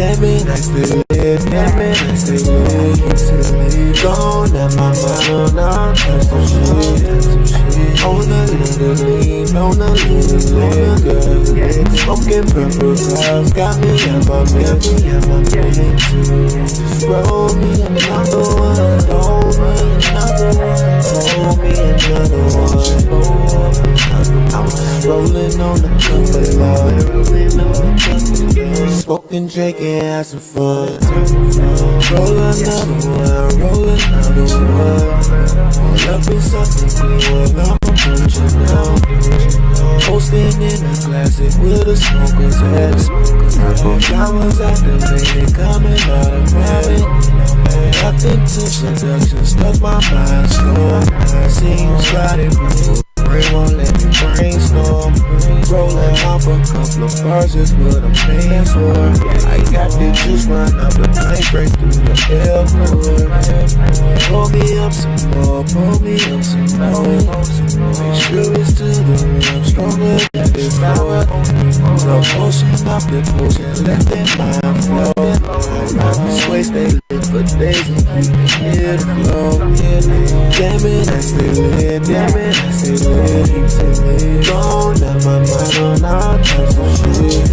Damn it, I still live, damn it, I still live. Gone at my mind on all types of shit. On a little lean, on a little liquor. Smoking purple clouds, got me at my milk, Just roll me another one, roll me another one, roll me another one. I was rolling on the couple, smoking, drinking, had some fun. Roll another one, roll another one. All up in something clean when I'm approaching now. Posting in a classic with the smokers at the smokers. Flowers activated, coming out of rabbit. Nothing to seduction, stuck my mind slow. Seems spotted, brain won't let me brainstorm. Rolling off a couple of bars is what I'm paying for. I got the juice run up the night, break through the airport. Pull me up some more, pull me up some more. Make sure it's to the rim, stronger than before. No potion off the potion, let that mind flow. I ride this way, stay lit for days and keep it near the flow. Damn it, I stay lit, damn it, I stay lit. Gone at my mind on all types of shit.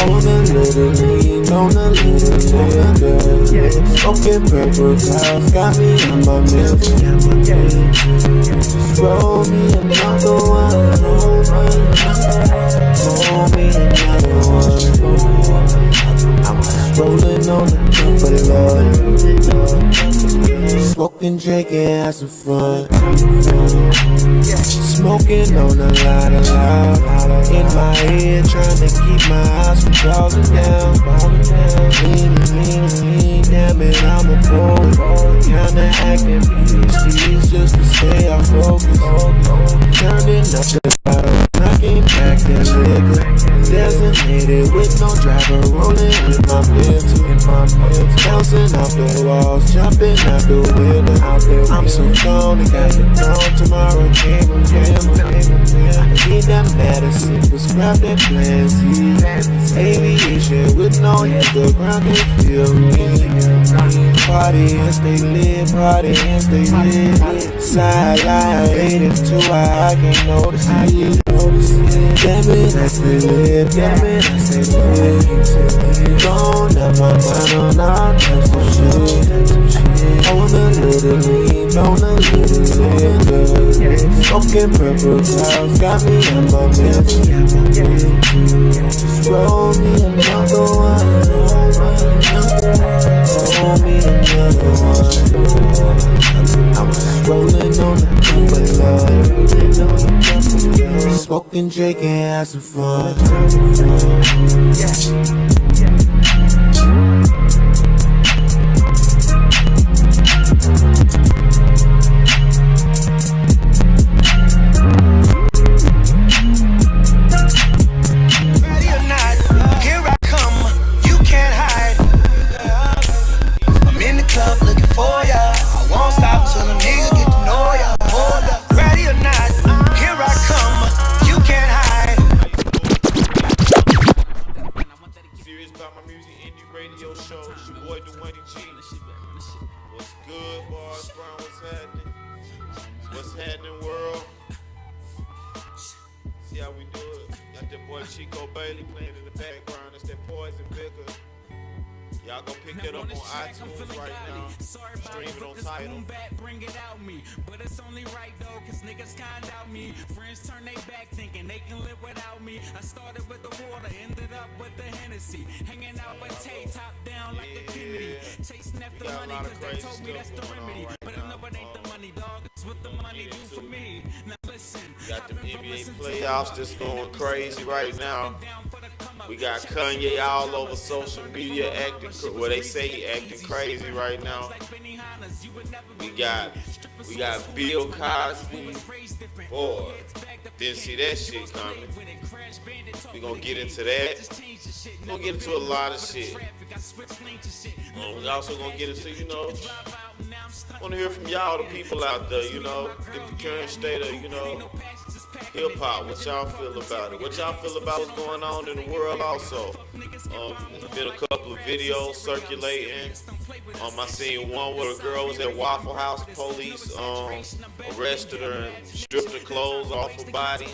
On a little lean, on a little liquor. Smoking purple clouds, got me on my milk. Roll me another one, roll me another one. I was rolling on the couple, smoking, drinking, had some fun. Smoking on a lot of loud. In my head, trying to keep my eyes from falling down. Lean, damn it, I'm a poet. Kinda acting PhDs just to stay off focus. Turning up the bottle, knocking back that liquor. Designated with no driver, rolling with my mental. Bouncing off the walls, jumping out the window. I'm so gone, I got it gone. Tomorrow can't remember. I need that medicine, prescribe that plan Z. Aviation with no hands, the ground can feel me. Party and stay lit, party and stay lit. Sideline, 8 and 2, I can't notice it. Damn it, I stay lit, damn it, I stay lit. Gone at my mind on all types of shit. On a little lean, on a little liquor. Smoking purple clouds, got me on my milk. Just roll me another one, roll me another one. I was rolling on the couple, smoking, drinking, had some fun. Y'all go pick that up on iTunes right now. Stream it on Tidal. Bring it out me, but it's only right though, cause niggas kind out me. Friends turn they back thinking they can live without me. I started with the water, ended up with the Hennessy. Hanging out with Tay, top down like a Kennedy. Chasing after money, cause they told me that's the remedy. But I know it ain't the money, dog. It's what the money do for me. Now listen. Got the NBA playoffs just going crazy right now. We got Kanye all over social media acting, well they say he acting crazy right now. We got Bill Cosby. Boy, didn't see that shit coming. We gonna get into that. We gonna get into a lot of shit. We also gonna get into, want to hear from y'all, the people out there, the current state of, hip hop. What y'all feel about it? What y'all feel about what's going on in the world also? There's been a couple of videos circulating. I seen one where a girl was at Waffle House. Police arrested her and stripped her clothes off her body.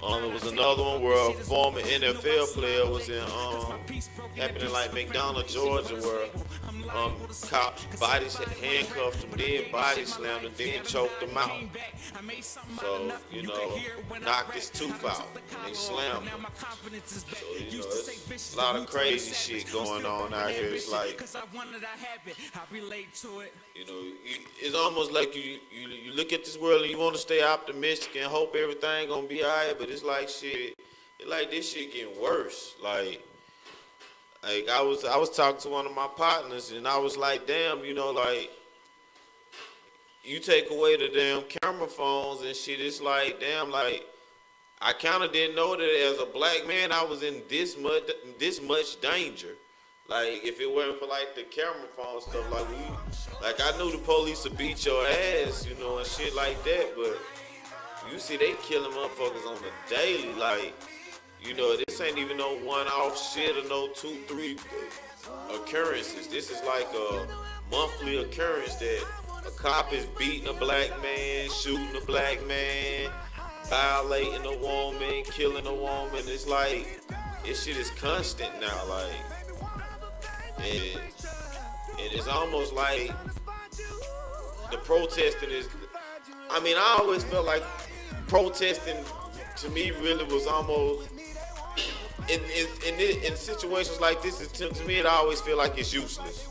There was another one where a former NFL player was in happening like McDonough, Georgia, where cops bodies handcuffed him, then body slammed him, then choked him out. So, knocked his tooth out and they slammed him. So, it's a lot of crazy shit going on out here. It's like, it's almost like you look at this world and you want to stay optimistic and hope everything gonna be alright, but it's like shit. It's like this shit getting worse. Like I was talking to one of my partners and I was like, damn, like you take away the damn camera phones and shit. It's like, damn, like I kind of didn't know that as a black man I was in this much danger. Like if it weren't for like the camera phone stuff, like I knew the police would beat your ass, and shit like that. But you see, they killing motherfuckers on the daily. Like, this ain't even no one-off shit or no 2-3 occurrences. This is like a monthly occurrence that a cop is beating a black man, shooting a black man, violating a woman, killing a woman. It's like this shit is constant now. Like. And it's almost like the protesting is, I always felt like protesting to me really was almost, in situations like this, to me it always feel like it's useless.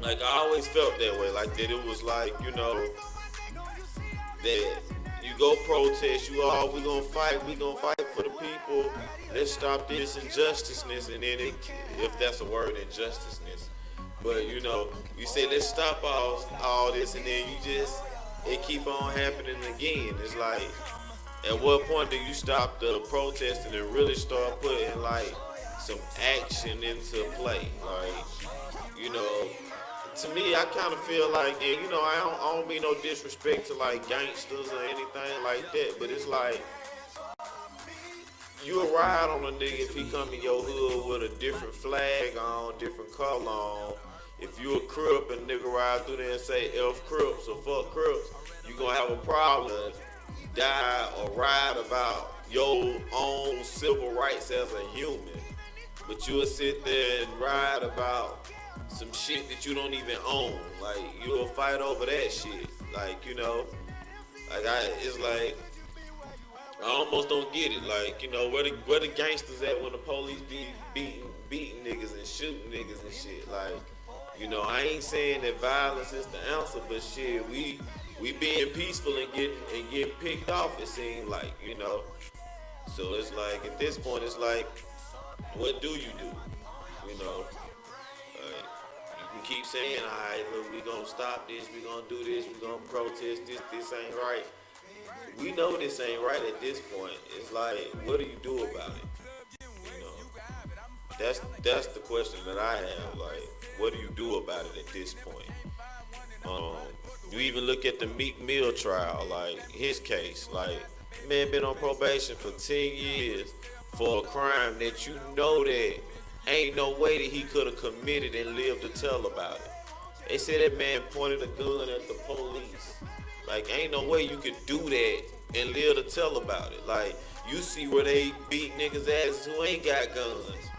Like I always felt that way, like that it was like, that you go protest, we gonna fight for the people. Let's stop this injusticeness, and then if that's a word, injusticeness. But you say let's stop all this, and then it keep on happening again. It's like, at what point do you stop the protesting and really start putting like some action into play? Like, to me, I kind of feel like, I don't mean no disrespect to like gangsters or anything like that, but it's like, you'll ride on a nigga if he come in your hood with a different flag on, different color on. If you a Crip and a nigga ride through there and say F Crips or fuck Crips, you gonna have a problem, die or ride about your own civil rights as a human. But you'll sit there and ride about some shit that you don't even own. Like, you'll fight over that shit. Like, it's like, I almost don't get it. Like, where the gangsters at when the police be beating niggas and shooting niggas and shit. Like, I ain't saying that violence is the answer, but shit, we being peaceful and getting picked off, it seems like, So it's like, at this point, it's like, what do you do? Like, you can keep saying, all right, look, we gonna stop this, we gonna do this, we gonna protest this ain't right. We know this ain't right at this point. It's like, what do you do about it? That's the question that I have. Like, what do you do about it at this point? You even look at the Meek Mill trial, like his case. Like, man been on probation for 10 years for a crime that that ain't no way that he could have committed and lived to tell about it. They said that man pointed a gun at the police. Like, ain't no way you could do that and live to tell about it. Like, you see where they beat niggas' asses who ain't got guns.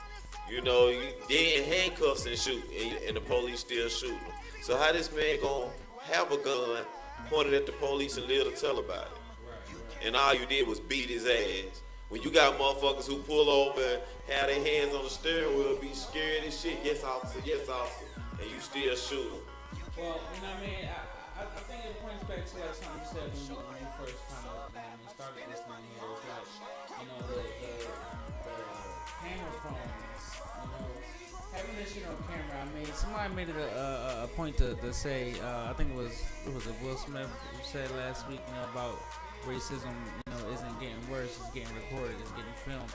They in handcuffs and shoot, and the police still shooting them. So how this man gonna have a gun pointed at the police and live to tell about it? And all you did was beat his ass. When you got motherfuckers who pull over and have their hands on the steering wheel, be scared as shit, yes officer, and you still shoot them. Well, I think it points back to like something you said when you first kind of started this thing here. It's like, the camera phones, having this shit on camera. Somebody made it a point to say, I think it was Will Smith who said last week, about racism, isn't getting worse, it's getting recorded, it's getting filmed.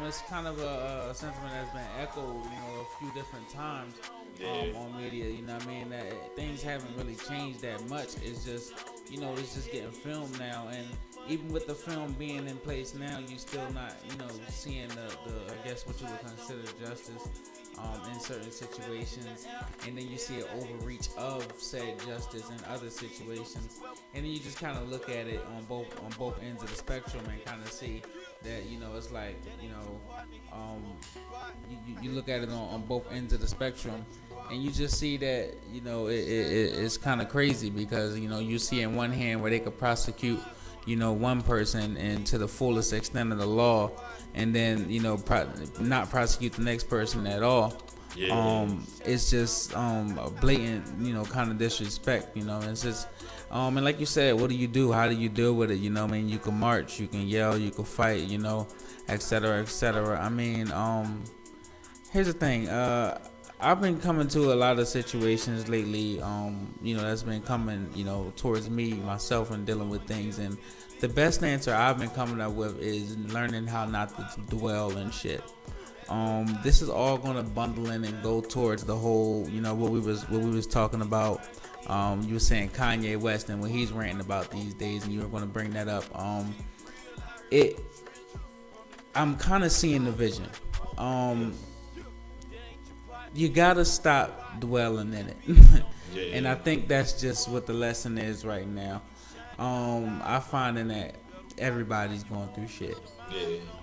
It's kind of a sentiment that's been echoed, a few different times on media. That things haven't really changed that much. It's just, it's just getting filmed now, and even with the film being in place now, you still not, seeing the I guess what you would consider justice in certain situations, and then you see an overreach of said justice in other situations, and then you just kind of look at it on both ends of the spectrum and kind of see that it's like you look at it on both ends of the spectrum, and you just see that it's kind of crazy because you see in one hand where they could prosecute one person and to the fullest extent of the law, and then not prosecute the next person at all. Yeah. It's just a blatant kind of disrespect. It's just and like you said, what do you do? How do you deal with it? I mean, you can march, you can yell, you can fight, et cetera, et cetera. I mean, here's the thing. I've been coming to a lot of situations lately, that's been coming, towards me, myself, and dealing with things. And the best answer I've been coming up with is learning how not to dwell in shit. This is all gonna bundle in and go towards the whole, what we was talking about. You were saying Kanye West and what he's ranting about these days, and you were gonna bring that up. I'm kind of seeing the vision. You gotta stop dwelling in it. And I think that's just what the lesson is right now. I finding that everybody's going through shit.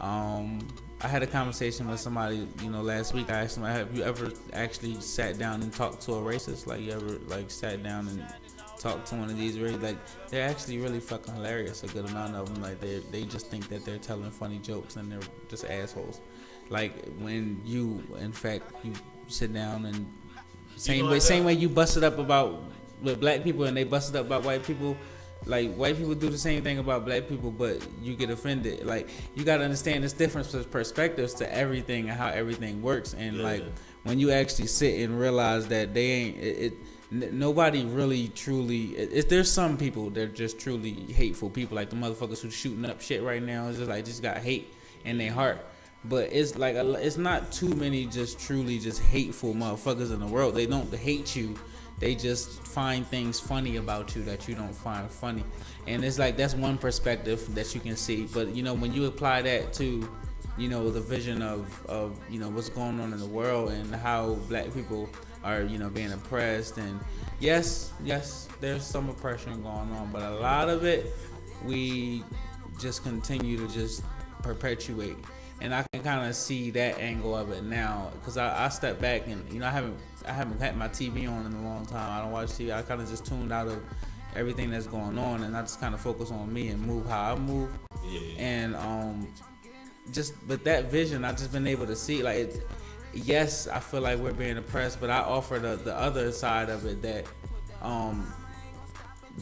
I had a conversation with somebody, last week. I asked them, have you ever actually sat down and talked to a racist? Like, you ever sat down and talked to one of these racists? Like, they're actually really fucking hilarious. A good amount of them. Like, they just think that they're telling funny jokes and they're just assholes. Like, when you, in fact, you sit down and same way you busted up about with black people and they busted up about white people. Like, white people do the same thing about black people, but you get offended. Like, you gotta understand there's different perspectives to everything and how everything works. And like, when you actually sit and realize that they ain't nobody really truly. There's some people that are just truly hateful people, like the motherfuckers who shooting up shit right now. It's just got hate in their heart. But it's like it's not too many just truly just hateful motherfuckers in the world. They don't hate you. They just find things funny about you that you don't find funny. And it's like that's one perspective that you can see. But when you apply that to the vision of what's going on in the world and how black people are being oppressed, and yes, there's some oppression going on, but a lot of it we just continue to just perpetuate. And I can kind of see that angle of it now, because I step back and I haven't had my TV on in a long time. I don't watch TV. I kind of just tuned out of everything that's going on, and I just kind of focus on me and move how I move. And but that vision, I've just been able to see yes, I feel like we're being oppressed, but I offer the other side of it that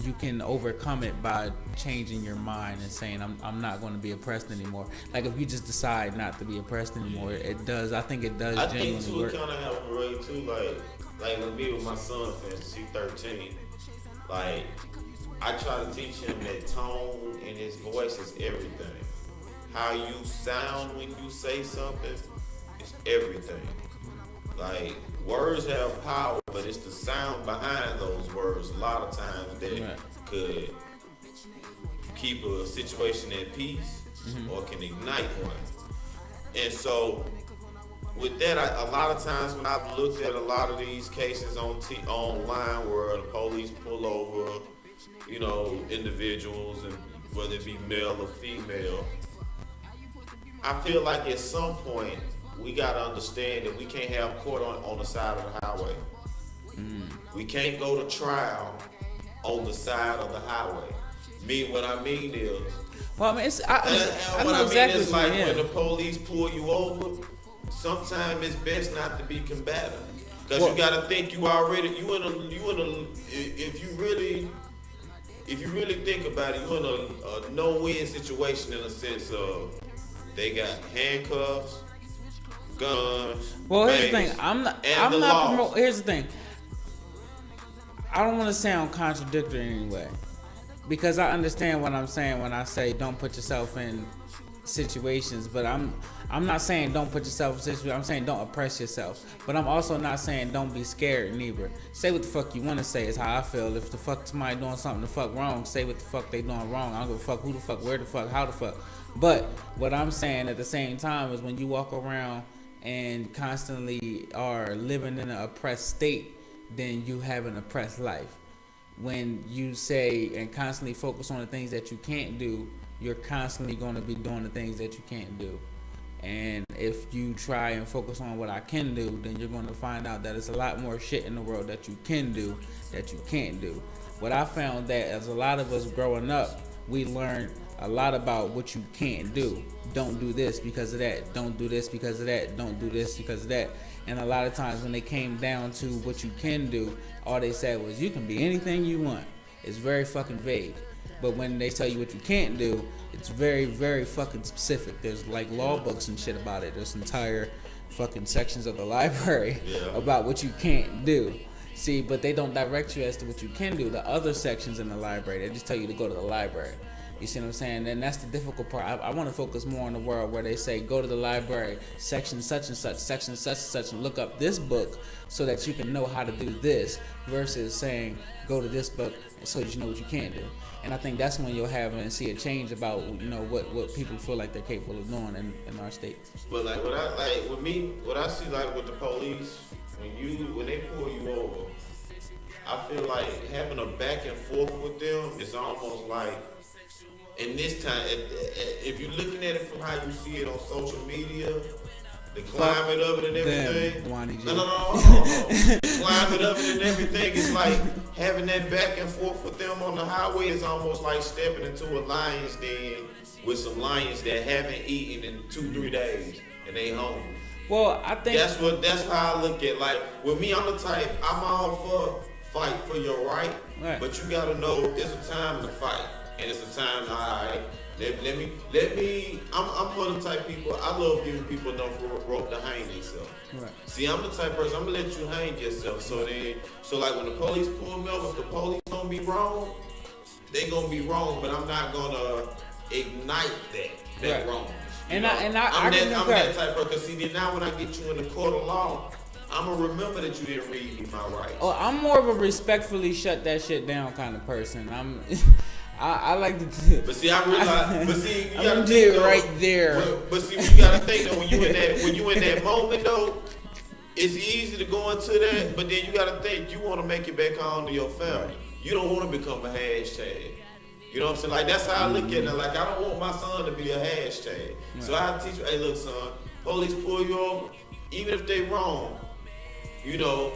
you can overcome it by changing your mind and saying I'm not going to be oppressed anymore. Like, if you just decide not to be oppressed anymore, I think it does genuinely work. I think too, it kind of helped Ray too. Like with me with my son, since he's 13, like I try to teach him that tone in his voice is everything. How you sound when you say something is everything. Like, words have power, but it's the sound behind those words a lot of times that could keep a situation at peace or can ignite one. And so with that, a lot of times when I've looked at a lot of these cases online where the police pull over, individuals, and whether it be male or female, I feel like at some point we gotta understand that we can't have court on the side of the highway. We can't go to trial on the side of the highway. What I mean is, well, I mean, I know exactly it's like when the police pull you over, sometimes it's best not to be combative, because you gotta think if you really think about it, you're in a no-win situation in a sense of they got handcuffs, guns. Well, here's the thing. I'm not promoting. Here's the thing. I don't want to sound contradictory in any way, because I understand what I'm saying when I say don't put yourself in situations, but I'm not saying don't put yourself in situations. I'm saying don't oppress yourself. But I'm also not saying don't be scared neither. Say what the fuck you want to say is how I feel. If the fuck somebody doing something the fuck wrong, say what the fuck they doing wrong. I don't give a fuck who the fuck, where the fuck, how the fuck. But what I'm saying at the same time is when you walk around and constantly are living in an oppressed state, then you have an oppressed life. When you say and constantly focus on the things that you can't do, you're constantly going to be doing the things that you can't do. And if you try and focus on what I can do, then you're going to find out that there's a lot more shit in the world that you can do that you can't do. What I found that as a lot of us growing up, we learned a lot about what you can't do. Don't do this because of that. Don't do this because of that. Don't do this because of that. And a lot of times when they came down to what you can do, all they said was you can be anything you want. It's very fucking vague. But when they tell you what you can't do, it's very, very fucking specific. There's like law books and shit about it. There's entire fucking sections of the library about what you can't do. See, but they don't direct you as to what you can do. The other sections in the library, they just tell you to go to the library. You see what I'm saying? And that's the difficult part. I want to focus more on the world where they say go to the library, section such and such, section such and such, and look up this book so that you can know how to do this, versus saying go to this book so that you know what you can't do. And I think that's when you'll have and see a change about, you know, what people feel like they're capable of doing in our state. But like what I see like with the police, when they pull you over, I feel like having a back and forth with them is almost like, in this time, if you're looking at it from how you see it on social media, the climate of it and everything. No. The climate of it and everything is like having that back and forth with them on the highway is almost like stepping into a lion's den with some lions that haven't eaten in 2-3 days and they hungry. Well, I think that's how I look at, like, with me, I'm the type, I'm all for fight for your right. But you gotta know it's a time to fight. And it's a time, alright, let me, I'm one of the type of people, I love giving people enough rope to hang themselves. Right. See, I'm the type of person, I'm gonna let you hang yourself. So like when the police pull me over, if the police gonna be wrong, they gonna be wrong, but I'm not gonna ignite that wrong. I'm that type of person, because see, then now when I get you in the court of law, I'm gonna remember that you didn't read me my rights. Oh, I'm more of a respectfully shut that shit down kind of person. I like to. But see, I realize. But see, you gotta think though, right there. But see, you gotta think though, when you in that moment though, it's easy to go into that. But then you gotta think you want to make it back home to your family. You don't want to become a hashtag. You know what I'm saying? Like that's how I look at it. Like I don't want my son to be a hashtag. Right. So I teach you, hey, look, son, police pull you over, even if they wrong, you know.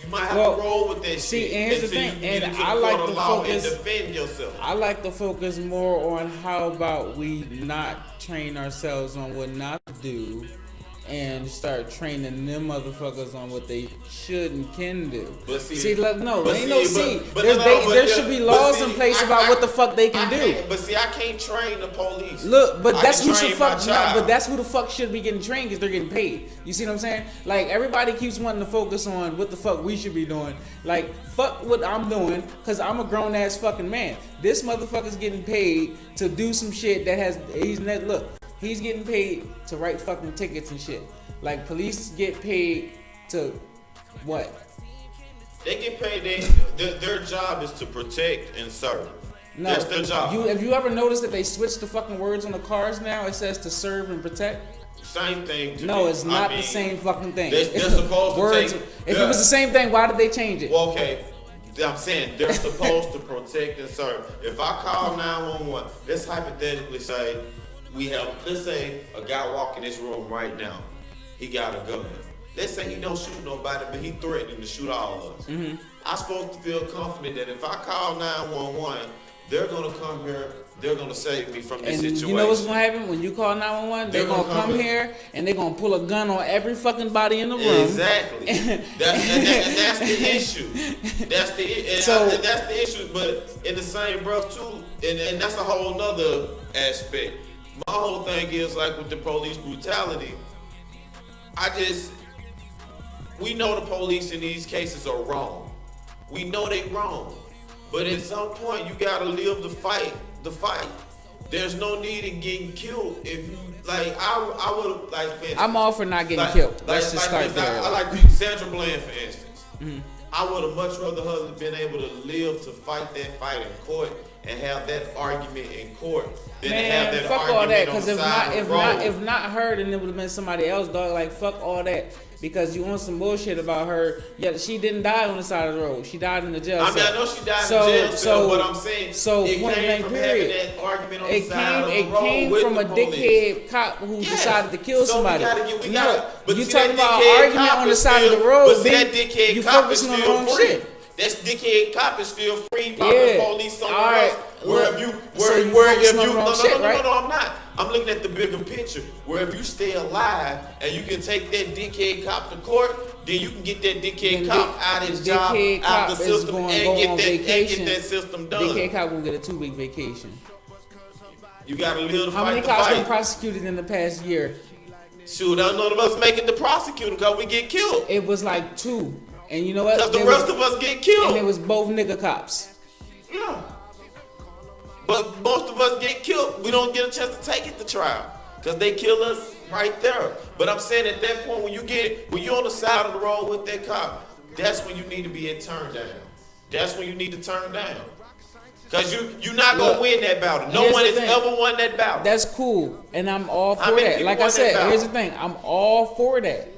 You might have to roll with that shit. See, and here's the thing, and I like to focus. And defend yourself. I like to focus more on how about we not train ourselves on what not to do, and start training them motherfuckers on what they should and can do. But there should be laws in place about what the fuck they can do. But see, I can't train the police. Look, but that's who should fuck. But that's who the fuck should be getting trained, because they're getting paid. You see what I'm saying? Like everybody keeps wanting to focus on what the fuck we should be doing. Like fuck what I'm doing, because I'm a grown ass fucking man. This motherfucker's getting paid to do some shit that has. He's getting paid to write fucking tickets and shit. Like police get paid to what? They get paid. Their job is to protect and serve. No, that's their job. Have you ever noticed that they switched the fucking words on the cars now? It says to serve and protect. Same thing. No, it's not the same fucking thing. They're supposed to take. If it was the same thing, why did they change it? Well, okay. I'm saying they're supposed to protect and serve. If I call 911, let's hypothetically say. Let's say a guy walk in this room right now. He got a gun. Let's say he don't shoot nobody, but he threatening to shoot all of us. Mm-hmm. I'm supposed to feel confident that if I call 911, they're gonna come here. They're gonna save me from this situation. You know what's gonna happen when you call 911? They're gonna come here and they're gonna pull a gun on every fucking body in the room. Exactly. That's the issue. That's the issue. But in the same breath too, and that's a whole nother aspect. My whole thing is like with the police brutality. We know the police in these cases are wrong. We know they wrong. But at some point you gotta live the fight. there's no need in getting killed if you like. I would like. For instance, I'm all for not getting killed. Let's just start there. I like Sandra Bland, for instance. Mm-hmm. I would have much rather her been able to live to fight that fight in court and have that argument in court than to have that fuck argument all that. on Because the side of the road. if not her, then it would have been somebody else, dog. Like fuck all that. Because you want some bullshit about her. Yeah, she didn't die on the side of the road. She died in the jail. I mean, I know she died in the jail cell, but I'm saying it came from having that argument on the side of the road. It came from a dickhead cop who decided to kill somebody. But you talking about argument on the side of the road, but that dickhead cop is still free. That dickhead cop is still free. Popping police somewhere else. Where if you no, I'm not. I'm looking at the bigger picture. Where if you stay alive and you can take that dickhead cop to court, then you can get that dickhead cop out of his job, out of the system, and get that system done. Dickhead cop will get a 2-week vacation. You gotta live to fight. How many cops been prosecuted in the past year? Shoot, none of us make it to prosecute because we get killed. It was like 2. And you know what? Because the rest of us get killed. And it was both nigga cops. Yeah. But most of us get killed. We don't get a chance to take it to trial. Because they kill us right there. But I'm saying at that point, when you're on the side of the road with that cop, that's when you need to be turned down. That's when you need to turn down. Because you're not going to win that battle. No one has ever won that battle. That's cool. And I'm all for that. Like I said, here's the thing. I'm all for that.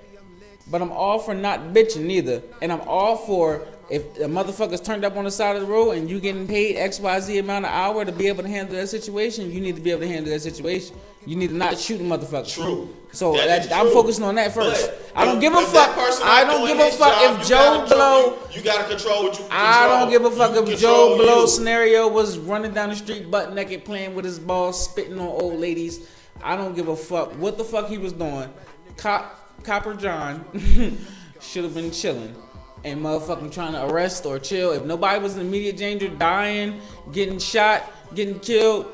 But I'm all for not bitching neither. And I'm all for if a motherfucker's turned up on the side of the road and you getting paid XYZ amount of hour to be able to handle that situation, you need to be able to handle that situation. You need to not shoot a motherfucker. True. So I'm focusing on that first. I don't give a fuck. I don't give a fuck if Joe Blow. You gotta control what you control. I don't give a fuck if Joe Blow scenario was running down the street butt naked playing with his balls, spitting on old ladies. I don't give a fuck what the fuck he was doing. Copper John should have been chilling and motherfucking trying to arrest or chill. If nobody was in immediate danger, dying, getting shot, getting killed,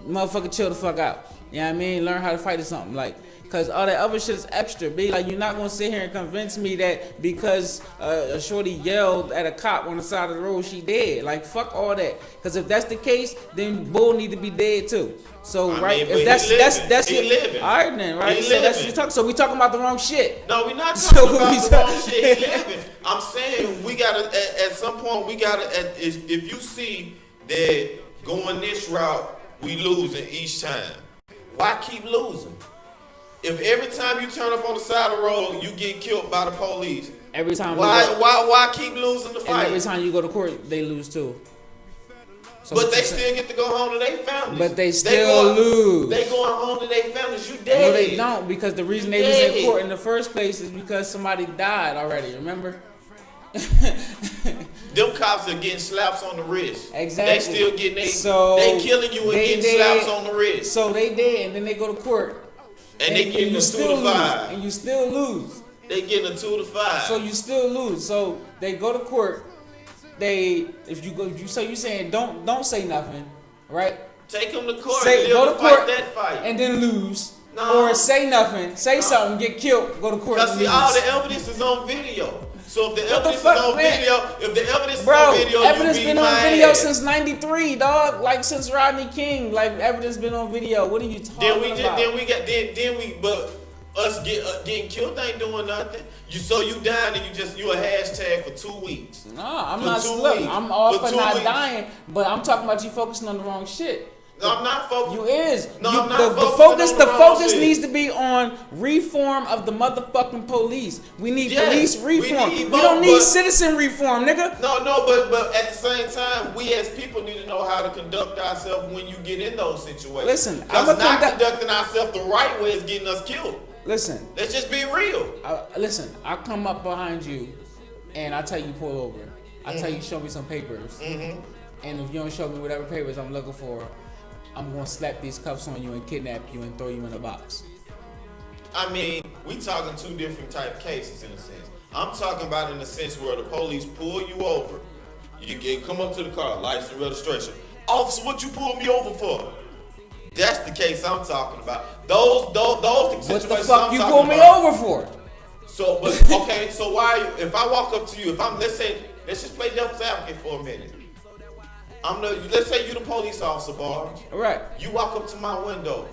motherfucker chill the fuck out. You know what I mean? Learn how to fight or something. Like, cause all that other shit is extra. Be like, you're not gonna sit here and convince me that because a shorty yelled at a cop on the side of the road, she dead. Like, fuck all that. Cause if that's the case, then Bull need to be dead too. So if that's living. All right then, right? So that's what you talk. So we talking about the wrong shit. No, we're not talking about the wrong shit. He living. I'm saying we gotta at some point we gotta if you see that going this route we losing each time. Why keep losing? If every time you turn up on the side of the road, you get killed by the police. Every time. Why keep losing the fight? And every time you go to court, they lose too. So but they still get to go home to their families. But they still lose. They going home to their families. You dead. No, they don't, because the reason they was in court in the first place is because somebody died already. Remember? Them cops are getting slaps on the wrist. Exactly. They still getting they killing you and getting slaps on the wrist. So they dead, and then they go to court. And they getting a 2 to 5. And you still lose. They getting a 2 to 5. So you still lose. So they go to court. You saying don't say nothing, right? Take them to court. Go to court that fight. and then lose. No. Or say nothing, say something, get killed, go to court. Because all the evidence is on video. So if the evidence is on video, evidence been on video since '93, dog. Like since Rodney King, like evidence been on video. What are you talking about? But us getting killed ain't doing nothing. You dying and you a hashtag for 2 weeks. No, I'm not. Look, I'm all for not dying, but I'm talking about you focusing on the wrong shit. No, I'm not focused. You is. No, I'm not the focus needs to be on reform of the motherfucking police. We need police reform. We don't need citizen reform, nigga. No, but at the same time, we as people need to know how to conduct ourselves when you get in those situations. Listen, conducting ourselves the right way is getting us killed. Listen. Let's just be real. Listen, I come up behind you, and I tell you pull over. I tell you show me some papers. Mm-hmm. And if you don't show me whatever papers I'm looking for, I'm gonna slap these cuffs on you and kidnap you and throw you in a box. I mean, we talking 2 different type cases in a sense. I'm talking about in the sense where the police pull you over. You come up to the car, license, registration. Officer, what you pulled me over for? That's the case I'm talking about. Those situations. What the fuck you pulled me over for? So, okay, so if I walk up to you, let's just play devil's advocate for a minute. Let's say you the police officer, bar. Right. You walk up to my window.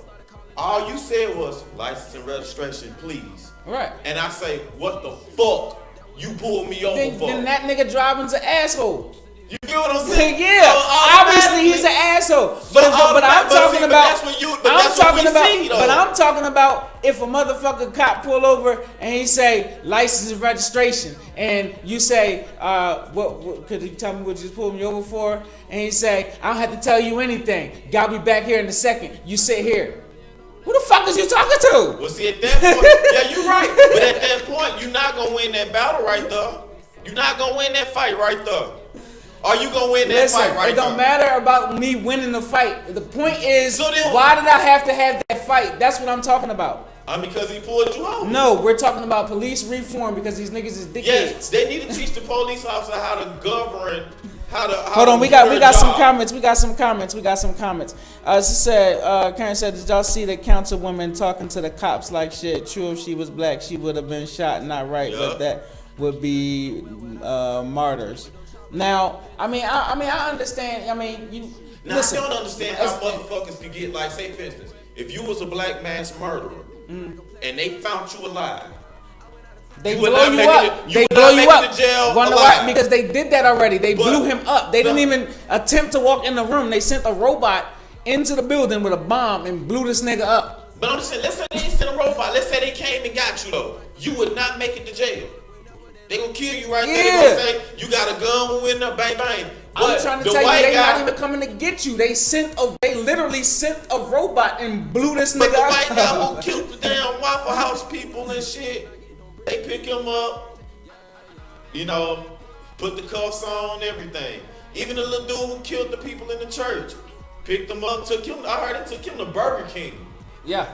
All you said was license and registration, please. Right. And I say, what the fuck you pulled me over for? Then that nigga driving's an asshole. You get what I'm saying? Yeah. So obviously he's an asshole. But I'm talking about. But I'm talking about if a motherfucker cop pull over and he say license and registration, and you say, what could you tell me what you just pulled me over for? And he say, I don't have to tell you anything. Got me back here in a second. You sit here. Who the fuck is you talking to? Well, see, at that point, yeah, you're right. But at that point, you're not gonna win that battle right there. You're not gonna win that fight right there. Are you gonna win that fight right there? It don't matter about me winning the fight. The point is, why did I have to have that fight? That's what I'm talking about. Because he pulled you over. No, we're talking about police reform because these niggas is dickheads. Yes, they need to teach the police officer how to govern. Hold on, we got some comments. We got some comments. She said, Karen said, did y'all see the councilwoman talking to the cops like shit? True, if she was black, she would have been shot. Not right, but that would be martyrs. Now, I understand. Listen, I don't understand how motherfuckers can get, like, say for instance, if you was a black mass murderer and they found you alive. They blow you up. They blow you up. Wonder why? Because they did that already. They blew him up. They didn't even attempt to walk in the room. They sent a robot into the building with a bomb and blew this nigga up. But I'm just saying, let's say they didn't send a robot. Let's say they came and got you though. You would not make it to jail. They gonna kill you right there. They gonna say you got a gun with a bang bang. I'm trying to tell you, they not even coming to get you. They literally sent a robot and blew this nigga up. But the white guy who killed the damn Waffle House people and shit. They pick him up, put the cuffs on, everything. Even the little dude who killed the people in the church, picked him up, took him. I heard it took him to Burger King. Yeah.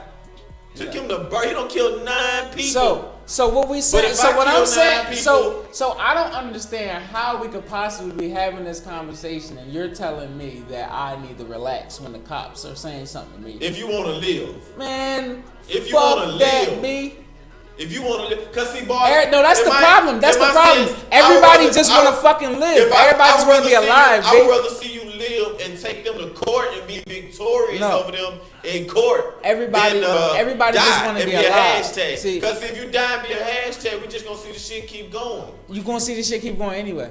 Took him to Burger. He don't kill 9 people. So what we saying? So what I'm saying? So I don't understand how we could possibly be having this conversation, and you're telling me that I need to relax when the cops are saying something to me. If you want to live, man. If you want to live, me. If you want to live, cause see, boy, no, that's the problem. That's the problem. Everybody just want to fucking live. Everybody just want to be alive. I would rather see you live and take them to court and be victorious over them in court. Everybody just want to be alive. See, because if you die and be a hashtag, we just gonna see the shit keep going. You gonna see the shit keep going anyway.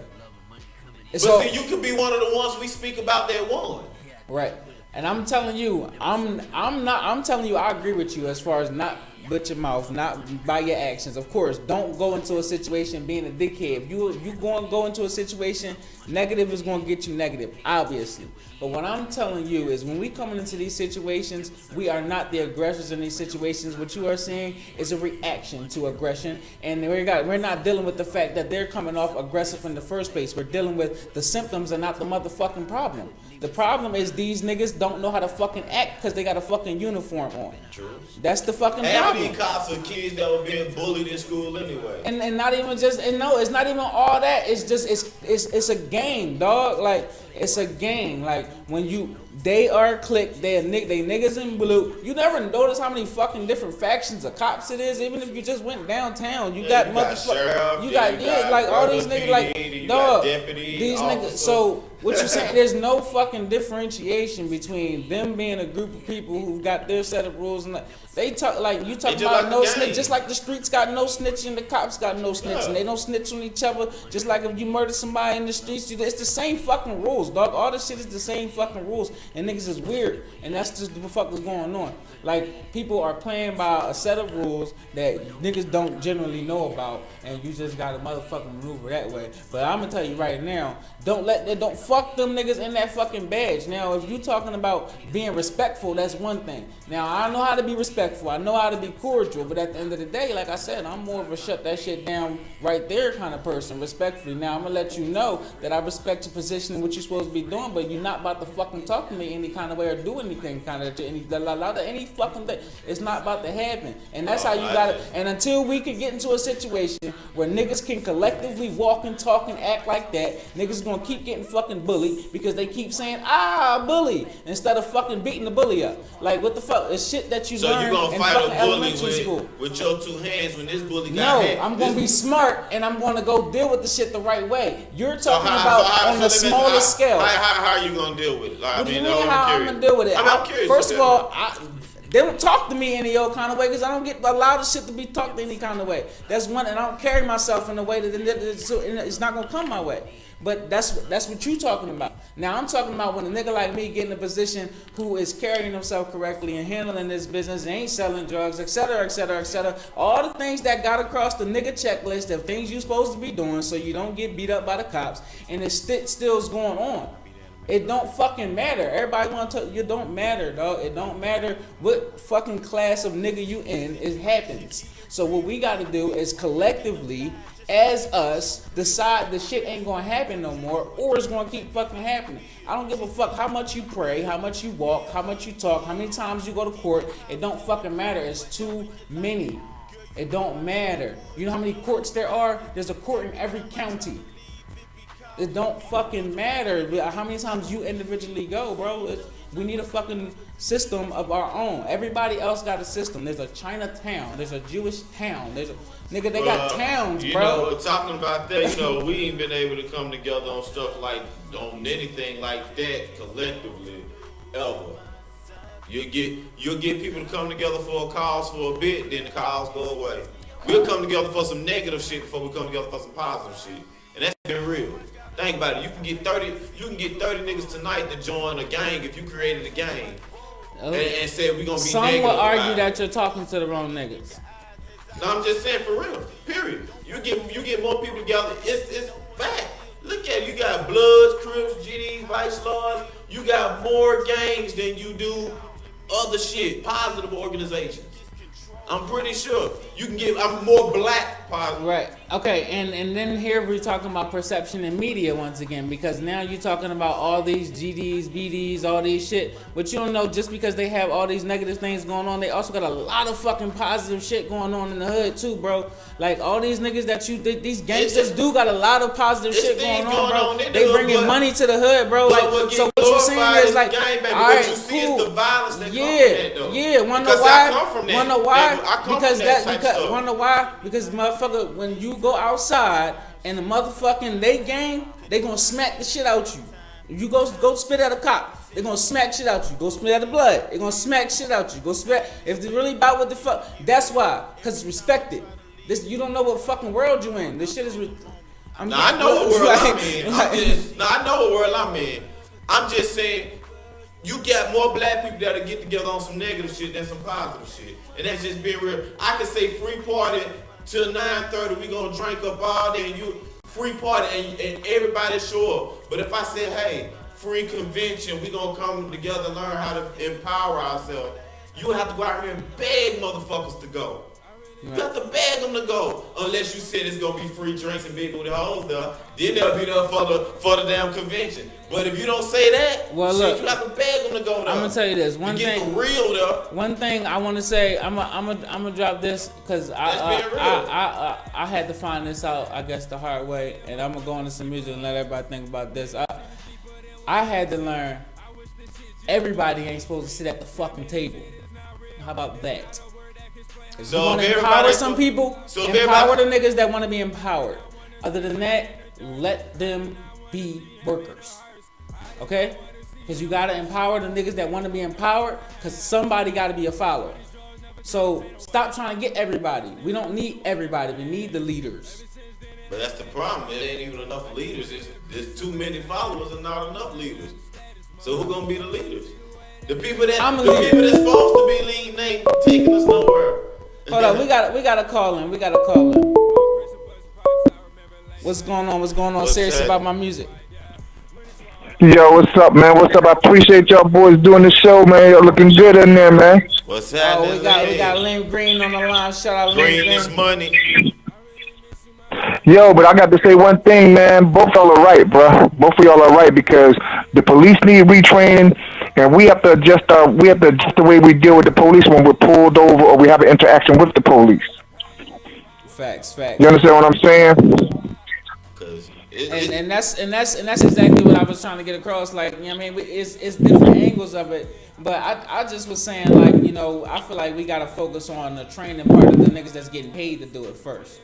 But see, you could be one of the ones we speak about that won. Right. And I'm telling you, I'm telling you, I agree with you as far as not with your mouth, not by your actions. Of course, don't go into a situation being a dickhead. If you go into a situation, negative is going to get you negative, obviously. But what I'm telling you is when we coming into these situations, we are not the aggressors in these situations. What you are seeing is a reaction to aggression. And we're not dealing with the fact that they're coming off aggressive in the first place. We're dealing with the symptoms and not the motherfucking problem. The problem is these niggas don't know how to fucking act because they got a fucking uniform on. True. That's the fucking problem. Half of these cops are kids that were being bullied in school anyway. And not even just, and no, it's not even all that. It's just, it's a game, dog. Like, it's a game. Like, when they are clicked, they niggas in blue. You never notice how many fucking different factions of cops it is. Even if you just went downtown, you got motherfuckers. You got like all these niggas, like, dog. These niggas. So what you saying? There's no fucking differentiation between them being a group of people who got their set of rules and they talk like you talk about no snitch. Just like the streets got no snitching, the cops got no snitching. They don't snitch on each other. Just like if you murder somebody in the streets, it's the same fucking rules, dog. All this shit is the same fucking rules, and niggas is weird, and that's just the fuck is going on. Like, people are playing by a set of rules that niggas don't generally know about, and you just gotta motherfucking maneuver that way. But I'm gonna tell you right now, don't fuck them niggas in that fucking badge. Now, if you talking about being respectful, that's one thing. Now, I know how to be respectful. I know how to be cordial, but at the end of the day, like I said, I'm more of a shut that shit down right there kind of person, respectfully. Now, I'm gonna let you know that I respect your position and what you're supposed to be doing, but you're not about to fucking talk to me any kind of way or do anything kind of any fucking thing. It's not about to happen, and that's how you got it. And until we can get into a situation where niggas can collectively walk and talk and act like that, niggas gonna keep getting fucking bullied because they keep saying bully instead of fucking beating the bully up. Like what the fuck? It's shit that you learn in fucking elementary school. With your two hands when this bully got No, I'm gonna be smart and I'm gonna go deal with the shit the right way. You're talking about on the smaller scale. How are you gonna deal with it? Like, what do you mean how I'm gonna deal with it? I'm curious. First of all, they don't talk to me any old kind of way because I don't get allowed the shit to be talked any kind of way. That's one, and I don't carry myself in a way that it's not gonna come my way. But that's what you talking about. Now I'm talking about when a nigga like me get in a position who is carrying himself correctly and handling this business, ain't selling drugs, etc., etc., etc. All the things that got across the nigga checklist of things you supposed to be doing so you don't get beat up by the cops, and it still's going on. It don't fucking matter. Everybody want to you don't matter, dog. It don't matter what fucking class of nigga you in. It happens. So what we got to do is collectively, as us, decide the shit ain't gonna happen no more, or it's gonna keep fucking happening. I don't give a fuck how much you pray, how much you walk, how much you talk, how many times you go to court. It don't fucking matter. It's too many. It don't matter. You know how many courts there are? There's a court in every county. It don't fucking matter how many times you individually go, bro. We need a fucking system of our own. Everybody else got a system. There's a Chinatown. There's a Jewish town. There's a nigga. They got towns, you bro. Know, talking about that, we ain't been able to come together on stuff like on anything like that collectively ever. You'll get people to come together for a cause for a bit, then the cause go away. We'll come together for some negative shit before we come together for some positive shit, and that's been real. Think about it. You can get 30 niggas tonight to join a gang if you created a gang and said we gonna be. Some negative will argue about that you're talking to the wrong niggas. No, I'm just saying for real. Period. You get more people together. It's fact. Look at it. You got Bloods, Crips, GDs, Vice Lords. You got more gangs than you do other shit. Positive organizations. I'm pretty sure you can get. I'm more black positive. Right. Okay. And then here we're talking about perception and media once again, because now you're talking about all these GDs, BDs, all these shit. But you don't know, just because they have all these negative things going on, they also got a lot of fucking positive shit going on in the hood too, bro. Like all these niggas that these gangsters do got a lot of positive shit going on, bro. They bringing money to the hood, bro. Like, so what you're saying is like, all right, cool. Yeah. Wanna know why? Wanna know why? Because motherfucker, when you go outside and the motherfucking they gang, they gonna smack the shit out you. If you go spit at a cop, they gonna smack shit out you. Go spit at the blood, they gonna smack shit out you. Go spit. If they really about what the fuck, that's why. Cause it's respected. This you don't know what fucking world you in. This shit is. I know what world I'm in. I know what world I'm in. I'm just saying. You got more black people that'll get together on some negative shit than some positive shit. And that's just being real. I can say free party till 9:30, we gonna drink up all day and you free party and everybody show up. But if I say, hey, free convention, we gonna come together and learn how to empower ourselves, you have to go out here and beg motherfuckers to go. You got to beg them to go. Unless you said it's gonna be free drinks and big booty hoes there, then they'll be there for the damn convention. But if you don't say that, well, shit, look, you have to beg them to go there. I'm gonna tell you this one thing. Real there. One thing I want to say, I'm gonna drop this because I had to find this out, I guess, the hard way, and I'm gonna go into some music and let everybody think about this. I had to learn everybody ain't supposed to sit at the fucking table. How about that? So you want to empower some people, empower the niggas that want to be empowered. Other than that, let them be workers. Okay? Because you got to empower the niggas that want to be empowered, because somebody got to be a follower. So stop trying to get everybody. We don't need everybody. We need the leaders. But that's the problem. It ain't even enough leaders. There's too many followers and not enough leaders. So who gonna be the leaders? The people that's supposed to be leading ain't taking us nowhere. Hold on, we got a call in. What's going on? Serious about my music. Yo, what's up, man? What's up? I appreciate y'all boys doing the show, man. Y'all looking good in there, man. What's happening? We got Lynn Green on the line. Shout out Lynn Green. Green is money. Yo, but I got to say one thing, man. Both y'all are right, bro. Both of y'all are right, because the police need retraining and we have to adjust the way we deal with the police when we're pulled over or we have an interaction with the police. Facts. You understand what I'm saying? Cause And that's exactly what I was trying to get across. Like, you know what I mean, it's different angles of it. But I just was saying, like, you know, I feel like we gotta focus on the training part of the niggas that's getting paid to do it first.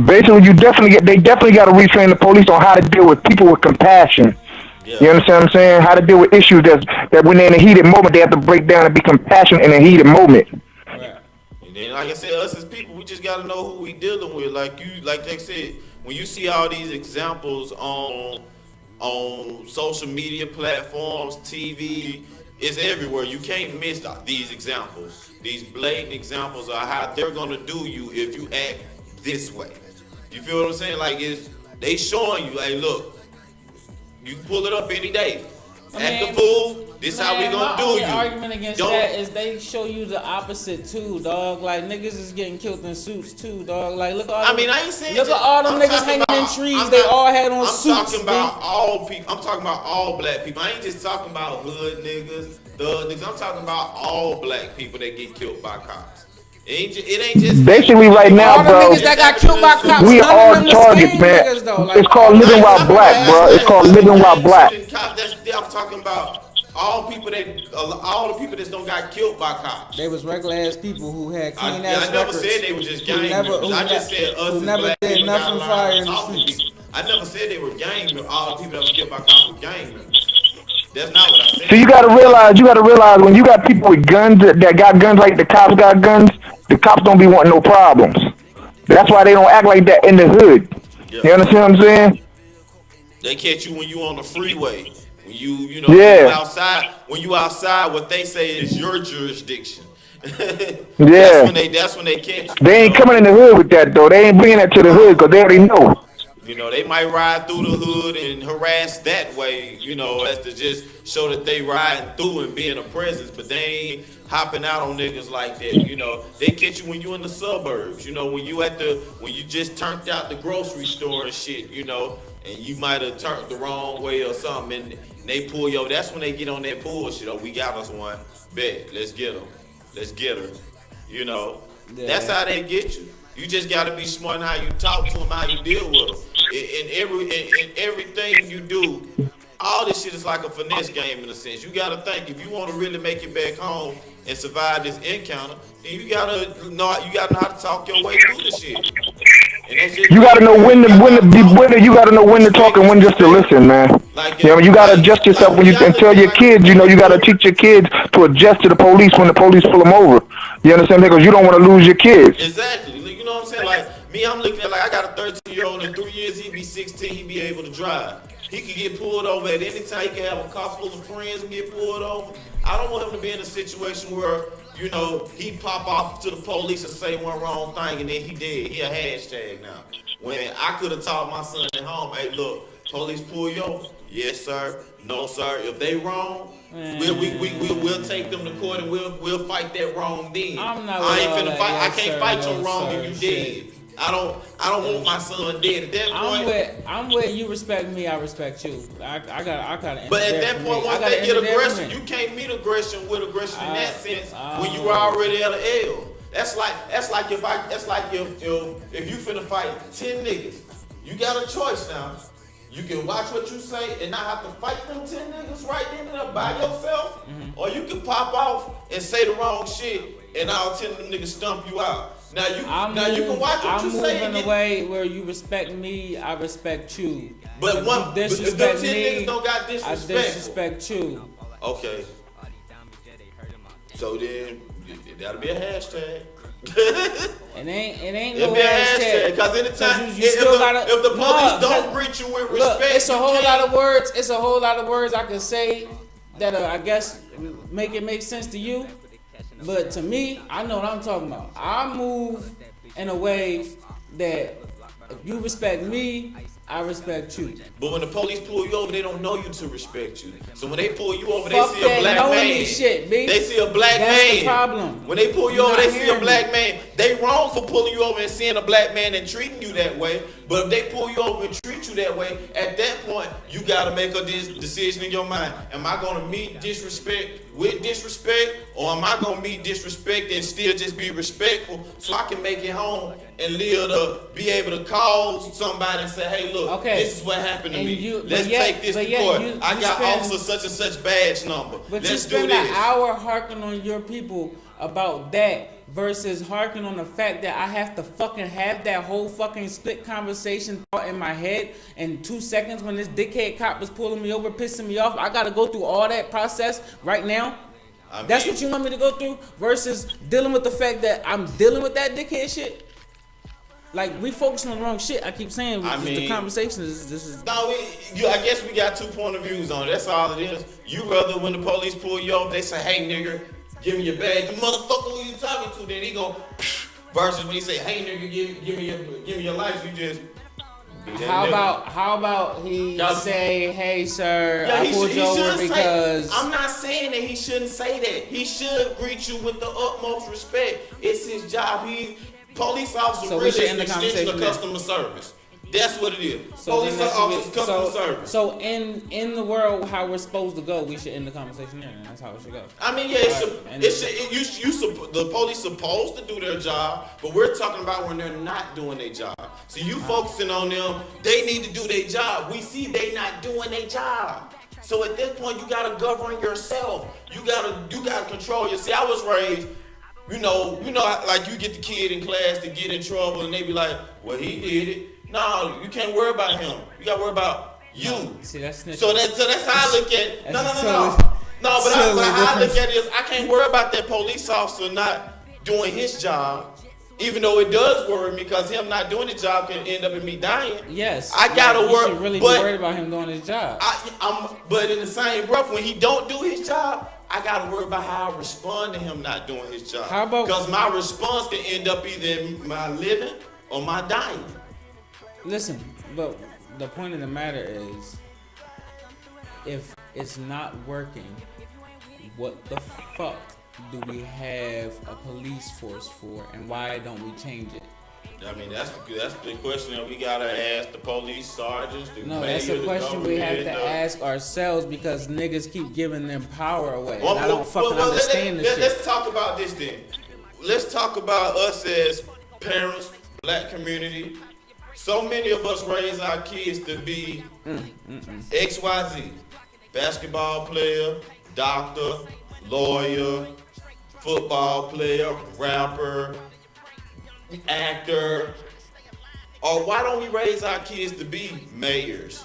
Basically, they definitely got to retrain the police on how to deal with people with compassion. yeah, You understand what I'm saying? How to deal with issues that when they're in a heated moment, they have to break down and be compassionate in a heated moment. Right. and then like I said, us as people, we just gotta know who we dealing with. Like they said, when you see all these examples on social media platforms, TV, it's everywhere. You can't miss these examples. These blatant examples of how they're gonna do you if you act this way. You feel what I'm saying? Like they showing you, hey, look, you pull it up any day. Act the fool. This how we gonna do you. My argument against that is they show you the opposite too, dog. Like niggas is getting killed in suits too, dog. Like look, I mean, I ain't saying. Look at all them niggas hanging in trees. They all had on suits. I'm talking about all people. I'm talking about all black people. I ain't just talking about hood niggas, thug niggas. I'm talking about all black people that get killed by cops. It ain't just Basically, right now, all bro, the niggas that got killed by cops. we none of are them the targets, same man. niggas, though. Like, It's called living while black, bro. It's called living while black. I'm talking about all the people that don't got killed by cops. They was regular ass people who had clean I ass never records. said they were just gang never- members. who I ne- just said us who as never black did people got nothing a fire lot in of the soft streets. people. I never said they were gang members. All the people that were killed by cops were gang members. That's not what I said. So you gotta realize when you got people with guns that got guns like the cops got guns, the cops don't be wanting no problems. That's why they don't act like that in the hood. Yeah. You understand what I'm saying? They catch you when you on the freeway. When you know, Yeah. when you outside, what they say is your jurisdiction. Yeah. That's when they catch you. They ain't coming in the hood with that though. They ain't bringing that to the hood because they already know. You know, they might ride through the hood and harass that way, you know, as to just show that they riding through and being a presence, but they ain't hopping out on niggas like that, you know. They catch you when you in the suburbs, you know, when you just turned out the grocery store and shit, you know, and you might have turned the wrong way or something, and they pull you over. That's when they get on that bullshit. Oh, we got us one. Bet, let's get them. Let's get her. You know, that's how they get you. You just got to be smart in how you talk to them, how you deal with them. In everything you do, all this shit is like a finesse game in a sense. You got to think, if you want to really make it back home and survive this encounter, then you got to know how to talk your way through the shit. And that's just, You gotta know when to you gotta know when to talk and when just to listen, man. Like, You know, you gotta adjust yourself when you and tell your kids. You know, you gotta teach your kids to adjust to the police when the police pull them over. You understand? Because you don't want to lose your kids. Exactly. You know what I'm saying? Like me, I'm looking at like I got a 13-year-old in 3 years. He be 16. He be able to drive. He could get pulled over at any time. He can have a car full of friends and get pulled over. I don't want him to be in a situation where, you know, he pop off to the police and say one wrong thing and then he dead. He a hashtag now. When I could have taught my son at home, hey, look, police pull you over. Yes, sir. No, sir. If they wrong, we'll take them to court and we'll fight that wrong then. I ain't finna fight. I can't fight your wrong if you dead. I don't want my son dead. At that point, I'm with you. Respect me, I respect you. I gotta. But at that point, once they get aggression, you can't meet aggression with aggression in that sense when you are already at an L. That's like if you finna fight 10 niggas, you got a choice now. You can watch what you say and not have to fight them 10 niggas right then and there by yourself, or you can pop off and say the wrong shit and all 10 of them niggas stump you out. Now you can watch what you say. I'm moving in a way where you respect me, I respect you. But if one, you disrespect the 10 me, niggas don't got disrespect. I disrespect you. Okay. So then that'll be a hashtag. It ain't no be a hashtag. Because anytime if the police don't greet you with respect, look, it's a whole lot of words. It's a whole lot of words I can say that I guess make it make sense to you. But to me, I know what I'm talking about. I move in a way that if you respect me, I respect you. But when the police pull you over, they don't know you to respect you. So when they pull you over, Fuck they see a black man. Shit, B. They see a black That's man. the problem. When they pull you over, they see a black man. They wrong wrong for pulling you over and seeing a black man and treating you that way. But if they pull you over and treat you that way, at that point, you got to make a decision in your mind. Am I going to meet disrespect with disrespect, or am I going to meet disrespect and still just be respectful so I can make it home and be able to call somebody and say, hey, look, this is what happened to me. Let's take this to court. I got officer such and such badge number. But Let's you spend do this. an hour harking on your people about that versus harking on the fact that I have to fucking have that whole fucking split conversation thought in my head in 2 seconds when this dickhead cop is pulling me over, pissing me off. I gotta go through all that process right now. That's what you want me to go through versus dealing with the fact that I'm dealing with that dickhead shit. Like, we focusing on the wrong shit. I keep saying the conversation is. No, I guess we got 2 point of views on it. That's all it is. You rather when the police pull you off, they say, hey, nigga, give me your badge. You motherfucker, who you talking to? Then he go, versus when he say, hey, nigga, give me your license, you just. How about he say, hey, sir, I pulled you over because... I'm not saying that he shouldn't say that. He should greet you with the utmost respect. It's his job. Police officer really is an extension of customer service. That's what it is. Police officer, customer service. So in the world, how we're supposed to go, we should end the conversation there, and that's how it should go. I mean, yeah, the police supposed to do their job, but we're talking about when they're not doing their job. So you focusing on them, they need to do their job. We see they not doing their job. So at this point, you gotta govern yourself. You gotta control yourself. See, I was raised. You know, like you get the kid in class to get in trouble, and they be like, "Well, he did it." No, you can't worry about him. You gotta worry about you. No, see, that's snitching. So that's how I look at it. No. But how I look at it is I can't worry about that police officer not doing his job, even though it does worry me because him not doing the job can end up in me dying. Yes, I gotta worry. You should really be worried about him doing his job. But in the same breath, when he don't do his job, I gotta worry about how I respond to him not doing his job. How about? Because my response can end up either in my living or my dying. Listen, but the point of the matter is, if it's not working, what the fuck do we have a police force for, and why don't we change it? I mean, that's the question that we gotta ask the police sergeants. That's a question we have to ask ourselves because niggas keep giving them power away. And I don't fucking understand this shit. Let's talk about this then. Let's talk about us as parents, black community. So many of us raise our kids to be XYZ. Basketball player, doctor, lawyer, football player, rapper, actor. Or why don't we raise our kids to be mayors,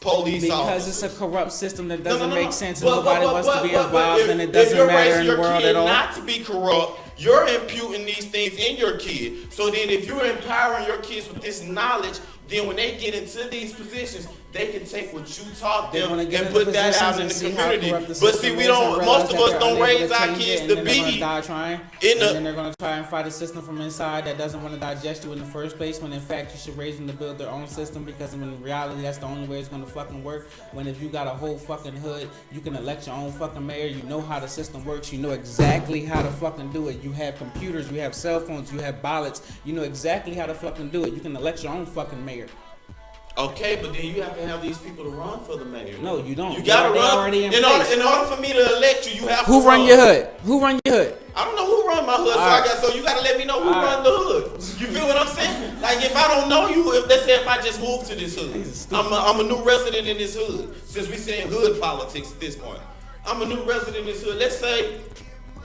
police officers? Because it's a corrupt system that doesn't make sense and nobody wants to be involved and it doesn't matter in the world at all. Not to be corrupt, you're imputing these things in your kid. So then if you're empowering your kids with this knowledge, then when they get into these positions, they can take what you taught them and put that out in the community. But see, most of us don't raise our kids to be and then they're going to try and fight a system from inside that doesn't want to digest you in the first place, when in fact you should raise them to build their own system, because in reality that's the only way it's going to fucking work. When if you got a whole fucking hood, you can elect your own fucking mayor, you know how the system works, you know exactly how to fucking do it. You have computers, you have cell phones, you have ballots, you know exactly how to fucking do it. You can elect your own fucking mayor. Okay, but then you have to have these people to run for the mayor. No, you don't. You gotta run. In order for me to elect you, you have to run. Who run your hood? Who run your hood? I don't know who run my hood, so you gotta let me know who run the hood. You feel what I'm saying? Like if I don't know you, let's say if I just moved to this hood, I'm a new resident in this hood. Since we saying hood politics at this point, I'm a new resident in this hood. Let's say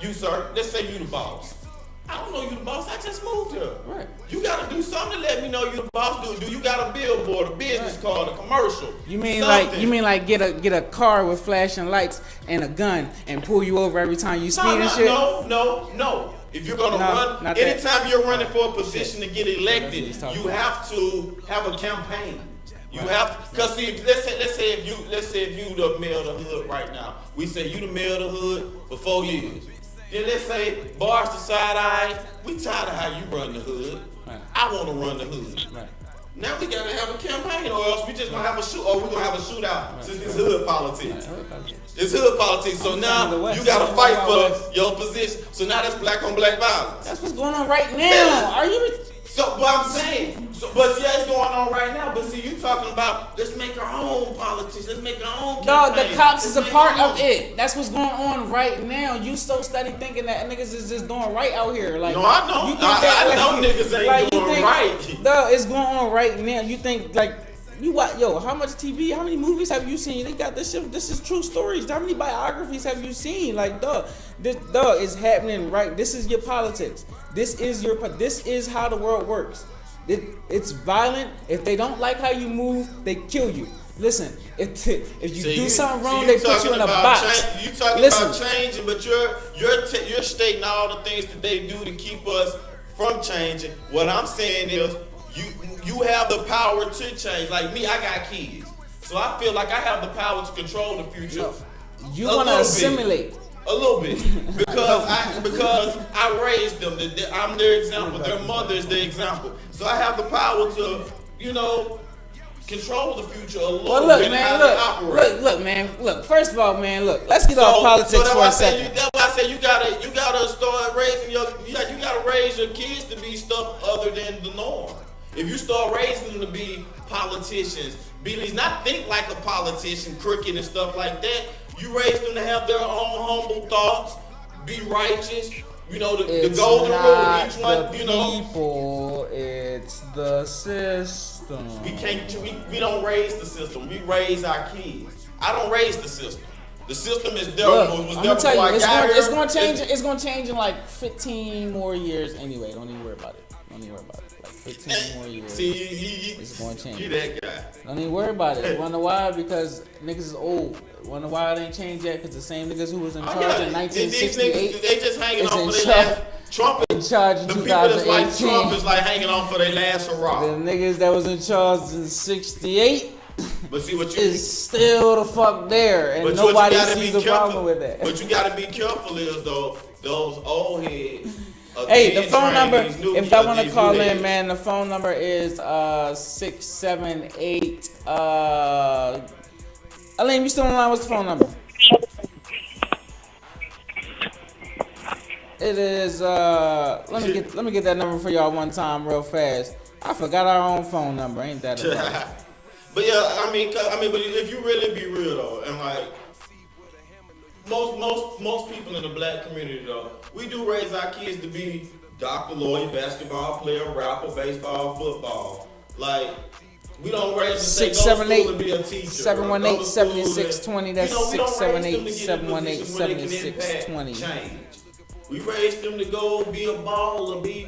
you, sir. Let's say you the boss. I don't know you the boss. I just moved here. Right. You gotta do something to let me know you the boss. Do you got a billboard, a business card, a commercial? You mean like get a car with flashing lights and a gun and pull you over every time you speed and shit? No. If you're gonna run, anytime you're running for a position to get elected, you have to have a campaign. You have to, cause see, let's say if you the mayor of the hood right now. We say you the mayor of the hood for 4 years. Then let's say bars decide, we tired of how you run the hood. Right. I want to run the hood. Right. Now we gotta have a campaign, or else we just gonna have a shoot, or we gonna have a shootout. Since it's hood politics, it's hood politics. So now you gotta fight for your position. So now that's black on black violence. That's what's going on right now. Are you? So, but I'm saying, but yeah, it's going on right now. But see, you talking about let's make our own politics, let's make our own. No, campaign. the cops is a part of it. That's what's going on right now. You so steady thinking that niggas is just doing right out here. Like, no, I know. You think that, I know niggas ain't like, doing right. No, it's going on right now. You think like. You what? Yo, how much TV? How many movies have you seen? They got this shit. This is true stories. How many biographies have you seen? Like, this is happening right. This is your politics. This is how the world works. It's violent. If they don't like how you move, they kill you. Listen, if you do something wrong, they put you in a box. You talking about changing, but you're stating all the things that they do to keep us from changing. What I'm saying is. You have the power to change. Like me, I got kids. So I feel like I have the power to control the future. No. You want to assimilate. A little bit. Because I raised them. I'm their example. Their mother is the example. So I have the power to, control the future a little bit. Man, look, man. Look, first of all, man, look. Let's get off politics for a second. That's why I say you gotta start raising you gotta raise your kids to be stuff other than the norm. If you start raising them to be politicians, not think like a politician, crooked and stuff like that, you raise them to have their own humble thoughts, be righteous. The golden rule. Each one, people, it's the system. We don't raise the system. We raise our kids. I don't raise the system. The system is there. I'm gonna tell you, it's gonna change. It's gonna change in like 15 more years anyway. Don't even worry about it. Like 15 more years. See, it's gonna change. You that guy. Don't even worry about it. Wanna know why? Because niggas is old. Wanna know why it ain't changed yet? Because the same niggas who was in charge in 1968. They just hanging on for their last. Trump in charge in 2018. The people that's like Trump is like hanging on for their last hurrah. The niggas that was in charge in 68. But see what is still the fuck there, and nobody sees a problem with that. But you gotta be careful is though those old heads. Hey, the phone number, if I want to call in, man, the phone number is 678. Elaine, you still online? What's the phone number? It is let me get that number for y'all one time real fast. I forgot our own phone number. Ain't that a problem? But yeah, I mean, but if you really be real though, and like most people in the black community though, we do raise our kids to be doctor, lawyer, basketball player, rapper, baseball, football. Like we don't raise them to go to school and be a teacher. 718-7620. That's 678-718-7620. We raise them to go be a baller, do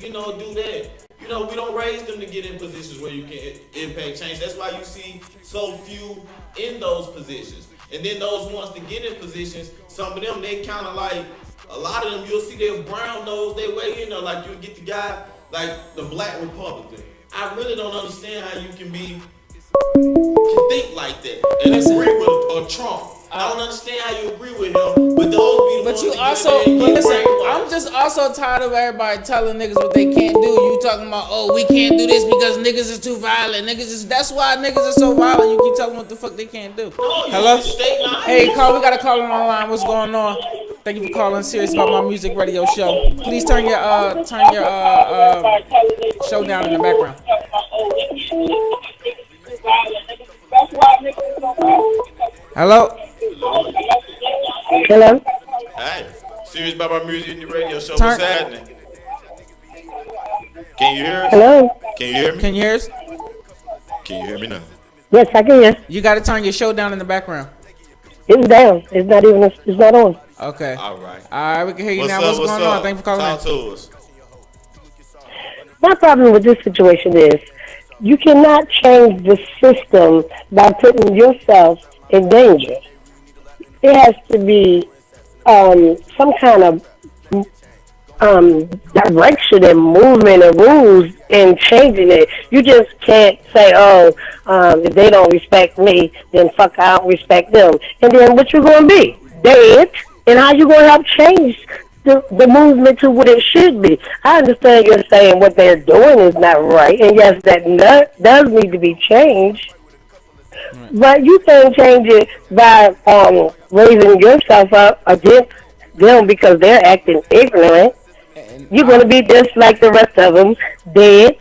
that. We don't raise them to get in positions where you can impact change. That's why you see so few in those positions. And then those ones to get in positions, some of them, they kind of like, a lot of them, you'll see their brown nose, they way in there. Like you'll get the guy, like the black Republican. I really don't understand how you can think like that and agree with Trump. I don't understand how you agree with him, but those But listen, I'm just also tired of everybody telling niggas what they can't do. You talking about, we can't do this because niggas is too violent. That's why niggas are so violent. You keep talking what the fuck they can't do. Hello? Hey, Carl, we got a caller on the line. What's going on? Thank you for calling Serious About My Music radio show. Please turn your show down in the background. Hello? Hello? Hi. Serious About My Music in the radio show. What's happening? Can you hear us? Hello? Can you hear me? Can you hear us? Can you hear me now? Yes, I can hear. You got to turn your show down in the background. It's down. It's not on. Okay. All right, we can hear you now. What's going on? Thanks for calling in. Talk to us. My problem with this situation is you cannot change the system by putting yourself in danger. It has to be some kind of direction and movement and rules in changing it. You just can't say, if they don't respect me, then fuck, I don't respect them. And then what you going to be? Dead? And how you going to help change the movement to what it should be. I understand you're saying what they're doing is not right, and yes, does need to be changed. But you can't change it by raising yourself up against them because they're acting ignorant. And You're going to be just like the rest of them, dead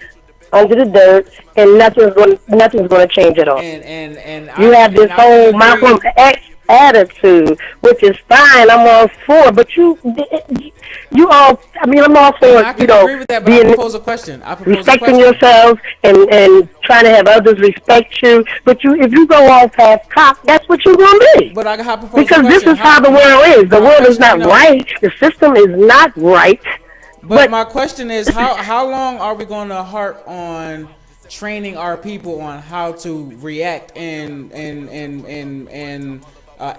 under the dirt, and nothing's going to change at all. You have this I can whole agree. Malcolm X attitude, which is fine. I'm all for, but you all. I mean, I'm all And for I can agree with that, but I being propose a question. I propose a respecting question. yourselves and trying to have others respect you. But if you go off past cop, that's what you're gonna be. But I propose a Because this question. is how the world is. The my world is question, not right. The system is not right. But But my question is, how long are we going to harp on training our people on how to react and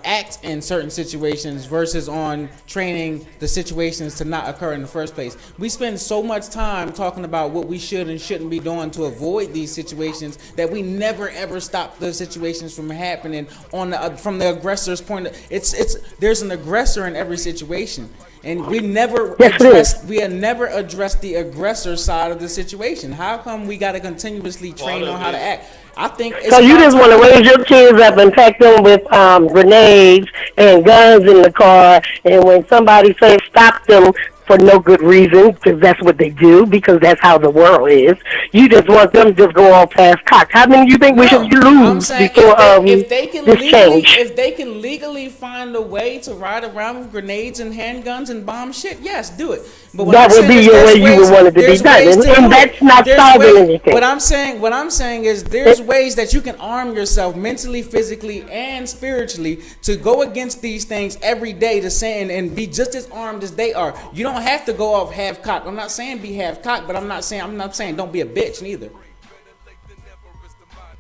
act in certain situations versus on training the situations to not occur in the first place? We spend so much time talking about what we should and shouldn't be doing to avoid these situations that we never ever stop those situations from happening on from the aggressor's point. There's an aggressor in every situation. And we never never addressed the aggressor side of the situation. How come we got to continuously train on how to act? I think it's so you about just want to time. raise your kids up and pack them with grenades and guns in the car, and when somebody says stop them for no good reason, because that's what they do, because that's how the world is, you just want them to just go all past cock. How many you think we should No, I'm lose saying before if they can this change? if they can legally find a way to ride around with grenades and handguns and bomb shit, yes, do it. But what That I'm would saying be is your way you would want it to be there's done, ways to and do that's it. not There's solving ways. anything. What I'm saying is there's ways that you can arm yourself mentally, physically, and spiritually to go against these things every day to say and be just as armed as they are. You don't have to go off half cocked. I'm not saying be half cocked, but I'm not saying don't be a bitch neither.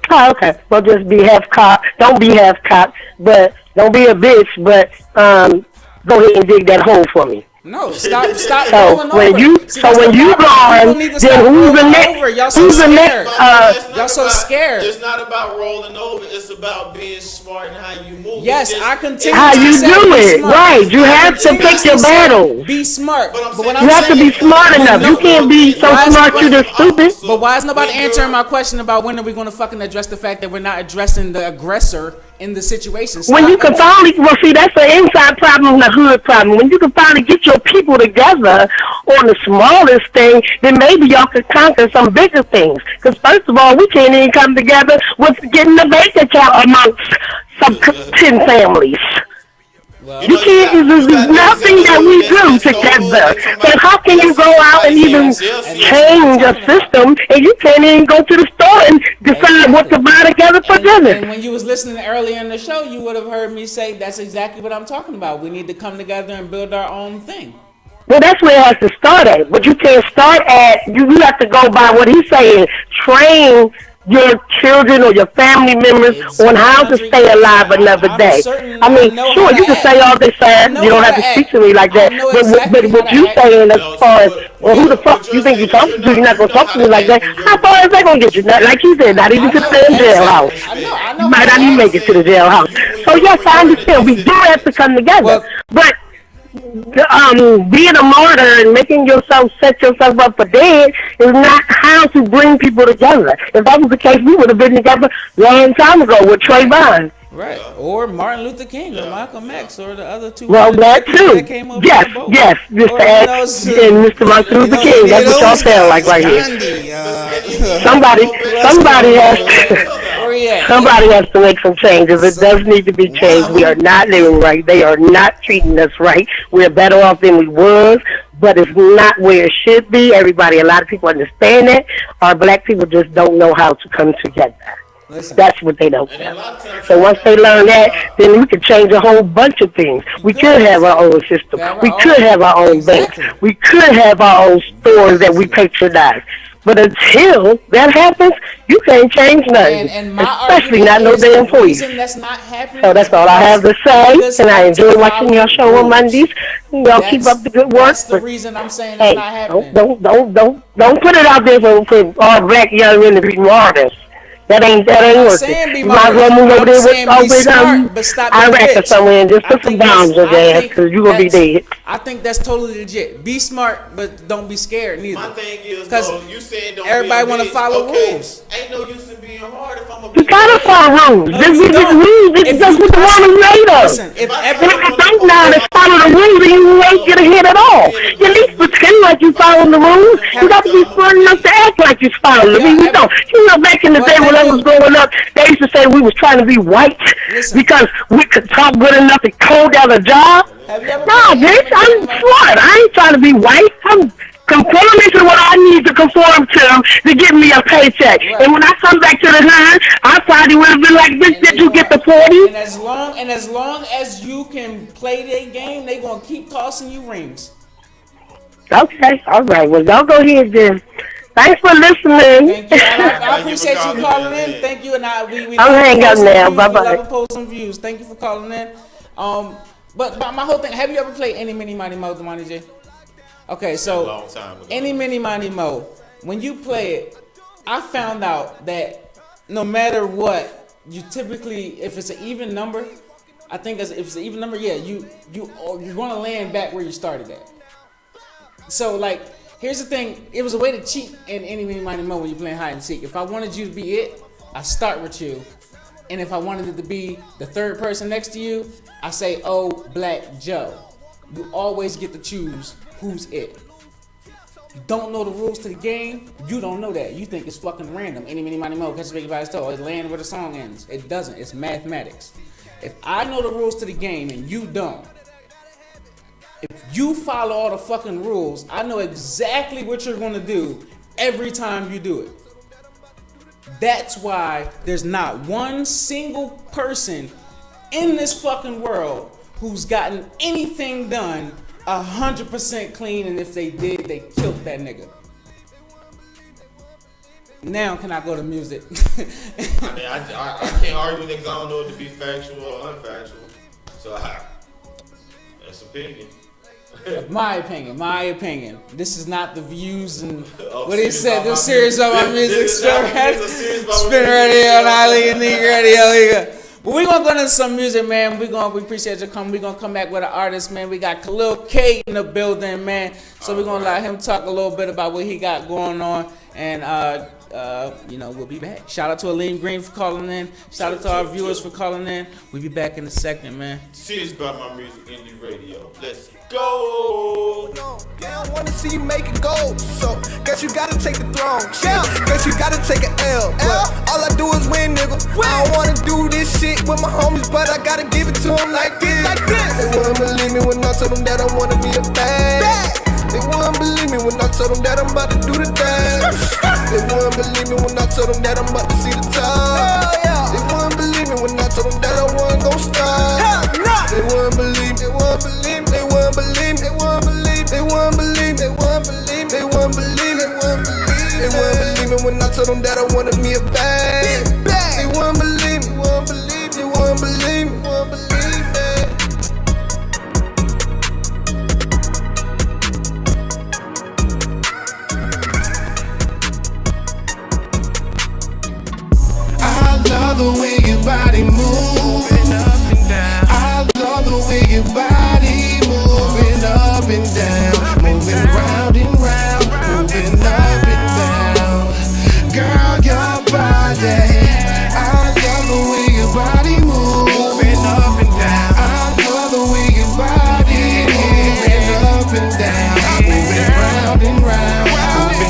Oh, okay. Well, just be half cocked. Don't be half cocked, but don't be a bitch. But go ahead and dig that hole for me. No, stop So rolling when over. you See, so that's when the you problem. People gone, need to then stop who's the rolling next? over. Y'all so Who's the scared. next? Y'all so scared. It's not about rolling over. It's about being smart and how you move. Yes, It's just, I it's How continuously you not, said do be it, smart. right? You I have to pick continuously your said battles. be smart. But I'm But what saying I'm You have to saying, be smart when enough. You can't be so why is smart you nobody- just stupid. but why is nobody When answering you're- my question about when are we going to fucking address the fact that we're not addressing the aggressor in the situation? When you can finally, well, see, that's an inside problem and a hood problem. When you can finally get your people together on the smallest thing, then maybe y'all could conquer some bigger things. Because first of all, we can't even come together with getting a bank account amongst some 10 families. Well, You You know, can't, there's got niggas in nothing the that we hood do that's so hood together. they talking So about how can they'll you see go out somebody and even else, they'll and see that's what I'm change a talking about. system and you can't even go to the store and decide what to buy together for dinner? And when you was listening earlier in the show, you would have heard me say that's exactly what I'm talking about. We need to come together and build our own thing. Well, that's where it has to start at. But you can't start at, you have to go by what he's saying. Train your children or your family members It's on how to 100 stay yes, alive another I'm day. certain I I mean, know how sure, to you can act. say all this, I sir. know You don't how have to to speak act. to me like I that. know But exactly how what to you act. saying as No, far see, as, well, who the fuck what you you're think you saying is talking to? You're not you going to know talk how to me to like that. act when How you're far is that going to get you? respect. Like you said, not even I to know the exactly. jailhouse. I You know how might to not even act. make it to the jailhouse. So yes, I understand. We do have to come together. Well, But being a martyr and making yourself set yourself up for dead is not how to bring people together. If that was the case, we would have been together a long time ago with Trayvon. right. Or Martin Luther King or Malcolm X or the other Well, 200 that people that too. came over on Yes, the boat. yes, Mr. Or, X and Mr. Martin you Luther know, King. any of That's what y'all those sound like guys, right here. Gandhi, Somebody, what's somebody going has on, man? Where to, he at? somebody has to make some changes. It So, does need to be one changed. of We are them. not living right. They are not treating us right. We're better off than we was, but it's not where it should be. Everybody, a lot of people understand that. Our black people just don't know how to come together. Listen, That's what they don't And a know. lot of times So you once they know, learn that, then we could change a whole bunch of things. We could have our own system. have We our could own- have our own banks. exactly. We could have our own stores that we patronize. But until that happens, you can't change nothing, and my especially argument not no is damn the employees. reason that's not happening. So is that's all I because have to say, niggas and I have to enjoy watching your show follow on rules. Mondays. Y'all keep up the good work. That's the But reason I'm saying it's hey, not don't happening. don't don't don't don't put it out there for all black young men to be martyrs. That ain't working. You might as well move over there with Iraq or somewhere and just put some bombs on your ass because you're going to be dead. I think that's totally legit. Be smart, but don't be scared neither. My thing is, though, you said don't everybody want to follow rules. Ain't no use in being hard if I'm a You gotta follow rules. No, this is rules. It's just what the woman made us. Listen, if I think now to follow the rules, then you ain't get ahead at all. You at least pretend like you following the rules. You got to be smart enough to act like you following them. I mean, you don't. You know, back in the day when I was growing up, they used to say we was trying to be white because we could talk good enough to code out a job. Nah, bitch, I'm smart. I ain't trying to be white. I'm conforming to what I need to conform to give me a paycheck. Right. And when I come back to the hood, I probably would have been like, bitch, did you get the 40? And as long as you can play their game, they gonna keep tossing you rings. Okay, all right. Well, y'all go ahead then. Thanks for listening. Thank you. I appreciate you calling in. Thank you. And we I'll hang up now. Bye bye. We love post some views. Thank you for calling in. But my whole thing. Have you ever played Any Mini Money Mo, Damani J? Okay, so Any Mini Money Mo. When you play it, I found out that no matter what, you typically, if it's an even number, I think if it's an even number, yeah, you're gonna land back where you started at. So like, here's the thing. It was a way to cheat in Any Mini Money Mo when you're playing hide and seek. If I wanted you to be it, I start with you. And if I wanted it to be the third person next to you, I say, oh, Black Joe. You always get to choose who's it. You don't know the rules to the game, you don't know that. You think it's fucking random. Any, mini, money, mo, catch a big body's toe. It's land where the song ends. It doesn't. It's mathematics. If I know the rules to the game and you don't, if you follow all the fucking rules, I know exactly what you're gonna do every time you do it. That's why there's not one single person in this fucking world who's gotten anything done 100% clean, and if they did, they killed that nigga. Now can I go to music? I mean, I can't argue with niggas. I don't know it to be factual or unfactual. So that's opinion. My opinion. This is not the views and what he said. This series of my music. Spin radio and Ali and Nigga Radio. But we gonna go into some music, man. We appreciate you coming. We gonna come back with an artist, man. We got Khalil K in the building, man. So we're gonna let him talk a little bit about what he got going on, and we'll be back. Shout out to Aleem Green for calling in. Shout out to our viewers for calling in. We'll be back in a second, man. Serious about my music indie radio. Let's go. They don't wanna see you make it gold, so guess you gotta take the throne. Yeah, guess you gotta take an L. All I do is win, nigga. I don't wanna do this shit with my homies, but I gotta give it to them like this. They wouldn't believe me when I told them that I wanna be a bad. They wouldn't believe me when I told them that I'm about to do the dance. They wouldn't believe me when I told them that I'm about to see the top. They wouldn't believe me when I told them that I wasn't gon' stop. They wouldn't believe, they wouldn't believe, they wouldn't believe, they wouldn't believe, they wouldn't believe, they wouldn't believe, they wouldn't believe, they wouldn't believe, they wouldn't believe me when I told them that I wanted me a bag. They wouldn't believe me, wouldn't believe, they wouldn't believe me, wouldn't believe me. Love the way your body moving up and down. I love the way your body moving up and down, moving round and round, moving up and down. Girl, your body. I love the way your body moving up and down. I love the way your body moving up and down, moving round and round, moving up and down.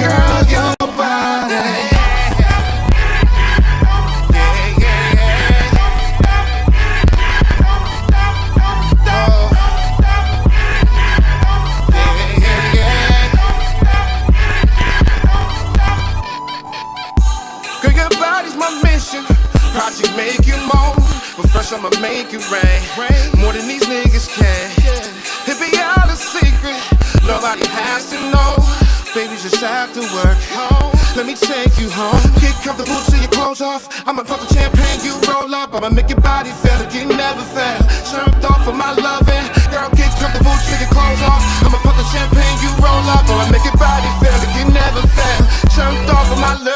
Girl, your body. Project make you moan, but first I'ma make it rain. More than these niggas can. It be all a secret, nobody has to know. Baby, just have to work. Let me take you home. Get comfortable till your clothes off. I'ma pop the champagne, you roll up. I'ma make your body feel like you never fail. Turned off for my loving. Girl, get comfortable till your clothes off. I'ma pop the champagne, you roll up. I'ma make your body feel like you never fail. Turned off for my loving.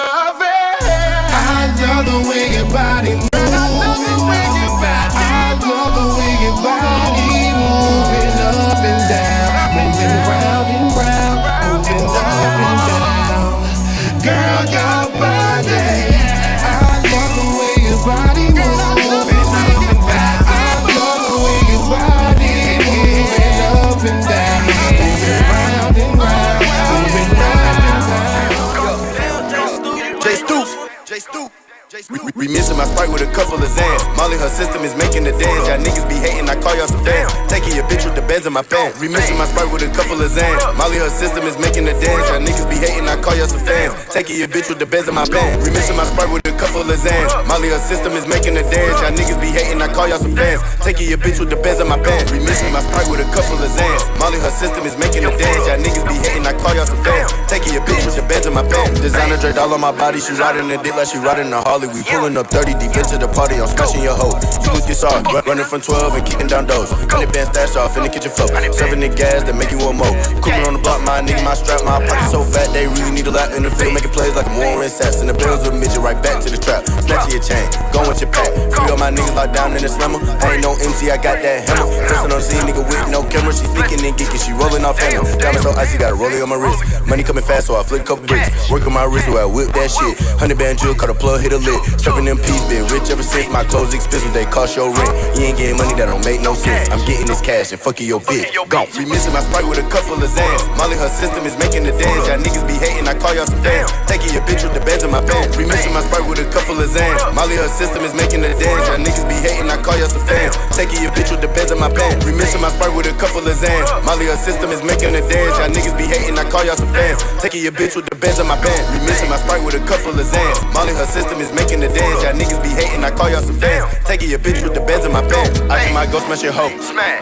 Remixing my Sprite with a couple of Zans. Molly, her system is making the dance. Y'all niggas be hating, I call y'all some fans. Taking your bitch with the bands in my pants. Remixing my Sprite with a couple of Zans. Molly, her system is making the dance. Y'all niggas be hating, I call y'all some fans. Taking your bitch with the bands in my pants. Remixing my Sprite with a couple of Zans. Molly, her system is making the dance. Y'all niggas be hating, I call y'all some fans. Taking your bitch with the bands in my pants. Remixing my Sprite with a couple of Zans. Molly, her system is making the dance. Y'all niggas be hating, I call y'all some fans. Taking your bitch with the bands in my pants. Designer draped all on my body. She riding the dick like she riding a Harley. We pulling up 30 deep into the party. I'm smashing your hoe. You look this hard, running from 12 and kicking down doors. 100 band stash off in the kitchen floor. Serving the gas that make you want more. Cooking on the block, my nigga, my strap, my pocket so fat they really need a lot in the field. Making plays like I'm Warren Sass. And the bills with a midget right back to the trap. Snatching your chain, go with your pack. Free all my niggas locked down in the slammer. I ain't no MC, I got that hammer. Flexing on the scene, nigga with no camera. She sneaking and geeking, she rolling off hammer. Diamond so icy, got a rollie on my wrist. Money coming fast, so I flick a couple bricks. Working my wrist, so I whip that shit. 100 band drill, cut a plug, hit a lick. Serving them peas, been rich ever since. My clothes expensive, they cost your rent. You ain't getting money, that don't make no sense. I'm getting this cash and fucking your bitch. Gone. Remixing my Sprite with a couple of Zans. Molly, her system is making the dance. Y'all niggas be hating, I call y'all some fans. Taking your bitch with the bands in my pants. Remixing my Sprite with a couple of Zans. Molly, her system is making the dance. Y'all niggas be hating, I call y'all some fans. Taking your bitch with the bands in my pants. Remixing my Sprite with a couple of Zans. Molly, her system is making the dance. Y'all niggas be hating, I call y'all some fans. Taking your bitch with the bands in my pants. Remixing my Sprite with a couple of Zans. Molly, her system is making the dance. Y'all niggas be hating, I call y'all some fans. Taking your bitch with the bands in my pants. I can my go smash your hoe.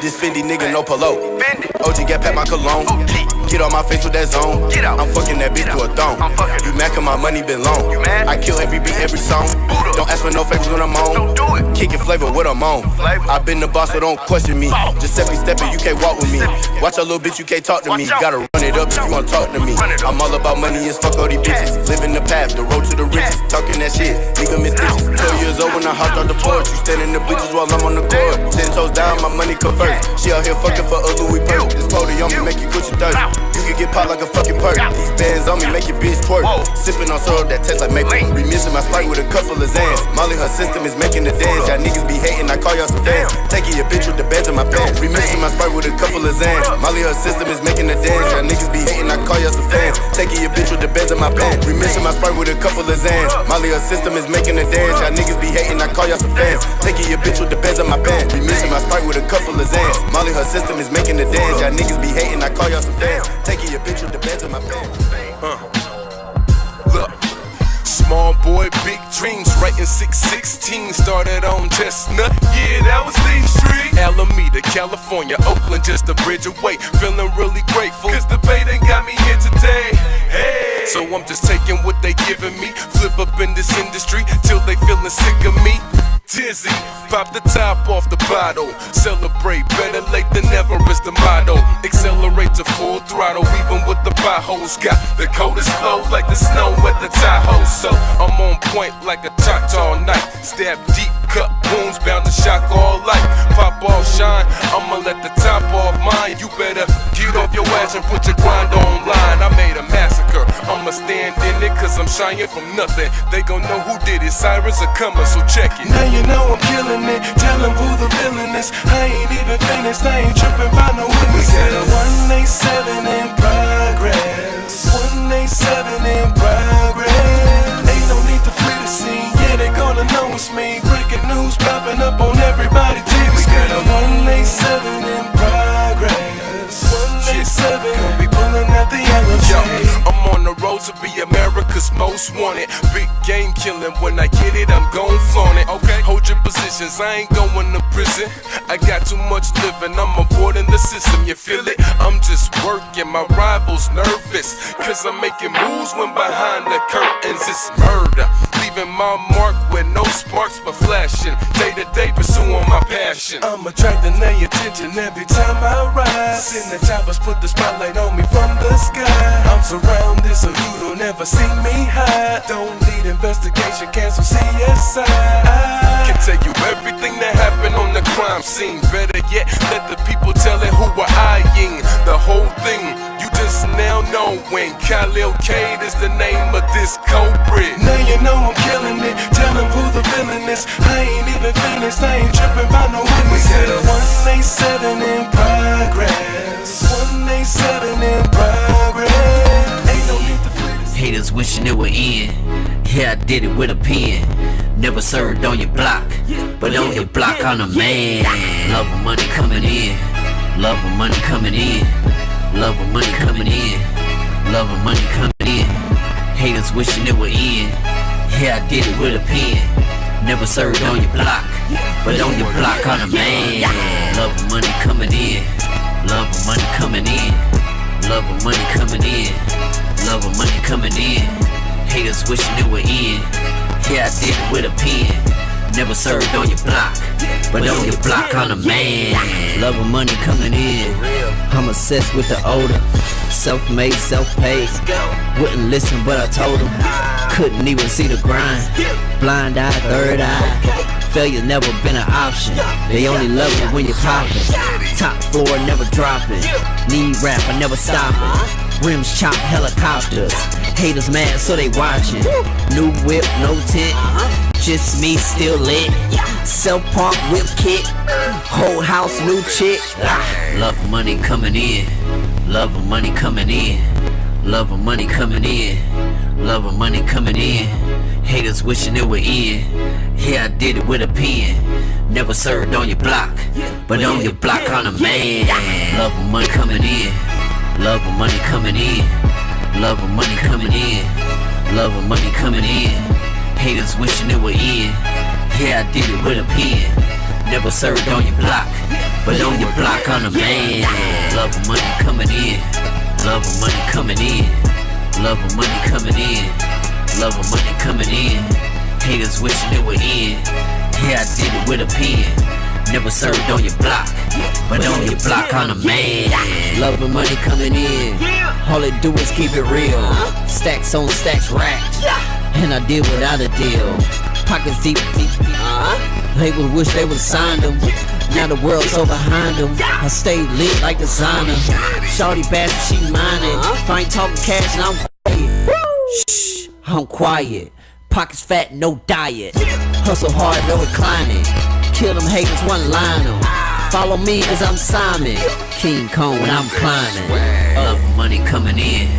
This Fendi nigga no polo. OG got pat my cologne. Get on my face with that zone. I'm fucking that bitch to a thong. You mad cause my money been long. I kill every beat, every song. Don't ask for no favors when I'm on. Kicking flavor what I'm on. I been the boss, so don't question me. Just stepping, you can't walk with me. Watch a little bitch, you can't talk to me. Gotta run it up if you wanna talk to me. I'm all about money and fuck all these bitches. Living the path, the road to the riches. Talking that shit, leave them in stitches. 12 years old when I hopped off the porch. You stand in the bleachers while I'm on the court. 10 toes down, my money converts. She out here fucking for a Louis purse. This pony on me make you Gucci thirsty. You can get popped like a fucking perk. These bands on me make your bitch twerk. Sipping on syrup that tastes like maple. Remixing my Sprite with a couple of Zans. Molly, her system is making the dance. Y'all niggas be hating, I call y'all some fans. Taking your bitch with the bands in my pants. Remixing my Sprite with a couple of Zans. Molly, her system is making the dance. Y'all niggas be hating, I call y'all some fans. Taking your bitch with the bands in my pants. Remixing my Sprite with a couple of Zans. Molly, her system is making the dance. Y'all niggas be hating, I call y'all some fans. Taking your bitch with the bands in my pants. Remixing my Sprite with a couple of Zans. Molly, her system is making the dance. Y'all niggas be hating, I call y'all some fans. Taking your bitch with the bands in my pants. Look. Small boy, big dreams, writing 616, started on Chestnut, yeah, that was Lee Street. Alameda, California, Oakland, just a bridge away, feeling really grateful, cause the bait ain't got me here today, hey. So I'm just taking what they giving me, flip up in this industry, till they feeling sick of me. Tizzy, pop the top off the bottle. Celebrate, better late than never is the motto. Accelerate to full throttle, even with the potholes. Got the coldest flow like the snow at the Tahoe. So I'm on point like a Choctaw night. Stab deep, cut wounds, bound to shock all life. Pop off, shine, I'ma let the top off mine. You better get off your ass and put your grind online. I made a massacre, I'ma stand in it cause I'm shining from nothing. They gon' know who did it, sirens are coming, so check it. Now you know I'm killing it, tell them who the villain is. I ain't even finished, I ain't tripping by no witness. We got a 187 in progress, 187 in progress. Ain't no need to flee the scene, yeah they gonna know it's me. Breaking news popping up on everybody TV. We got a 187 in progress, 187, gonna be pulling out the yellow chain. I'm on the road to be America's most wanted. Big game killing, when I get it, I'm gon' flaunt it. Okay, hold your positions, I ain't going to prison. I got too much living, I'm avoiding the system, you feel it? I'm just working, my rivals nervous, cause I'm making moves when behind the curtains it's murder. Leaving my mark with no sparks but flashing. Day to day pursuing my passion. I'm attracting their attention every time I rise. And the choppers put the spotlight on me from the sky. I'm surrounded so you don't ever see me hide. Don't need investigation, cancel CSI. I can tell you everything that happened on the crime scene. Better yet, let the people tell it who we're eyeing. The whole thing, you just now know when Khalil Cade is the name of this culprit. Now you know I'm killing it, tell them who the villain is. I ain't even finished, I ain't tripping by no witness. We got a 187 in progress, 187 in progress. Ain't no need to flee. Haters wishing it would end. Yeah, I did it with a pen. Never served on your block, but on your block on a man. Love of money coming in, love of money coming in, love of money coming in, love of money coming in. Haters wishing it would end. Yeah, I did it with a pen. Never served on your block, but on your block on a man. Love of money coming in, love of money coming in, love of money coming in, love of money coming in. Haters wishing it would end. Yeah, I did it with a pen. Never served on your block, but on your block on a man. Love of money coming in. I'm obsessed with the odor. Self-made, self-paid. Wouldn't listen, but I told him. Couldn't even see the grind. Blind eye, third eye. Failure never been an option. They only love you when you're popping. Top floor, never dropping. Need rap, I never stopping. Rims chop helicopters. Haters mad, so they watching. New whip, no tint. Just me, still lit. Self-park whip kit. Whole house, new chick. Love of money coming in. Love of money coming in. Love of money coming in. Love of money coming in. Haters wishing it would end. Yeah, I did it with a pen. Never served on your block, but on your block on a man. Love of money coming in. Love of money coming in. Love of money coming in. Love of money coming in. Haters wishing it would end. Yeah, I did it with a pen. Never served on your block, but on your block on a man. Love of money coming in. Love of money coming in. Love of money coming in. Love of money coming in. Haters wishing it would end. Yeah, I did it with a pen. Never served on your block, but on your block on a man. Love of money coming in. All they do is keep it real. Stacks on stacks racked. And I did without a deal. Pockets deep, deep, deep. They would wish they would signed them. Now the world's so behind them. I stay lit like designer. Shawty bastard, she minded. If I ain't talking cash, and I'm quiet. Shh, I'm quiet. Pockets fat, no diet. Hustle hard, no reclining. Kill them haters, one liner. Follow me cause I'm Simon. King Kong when I'm climbing. Love of money coming in.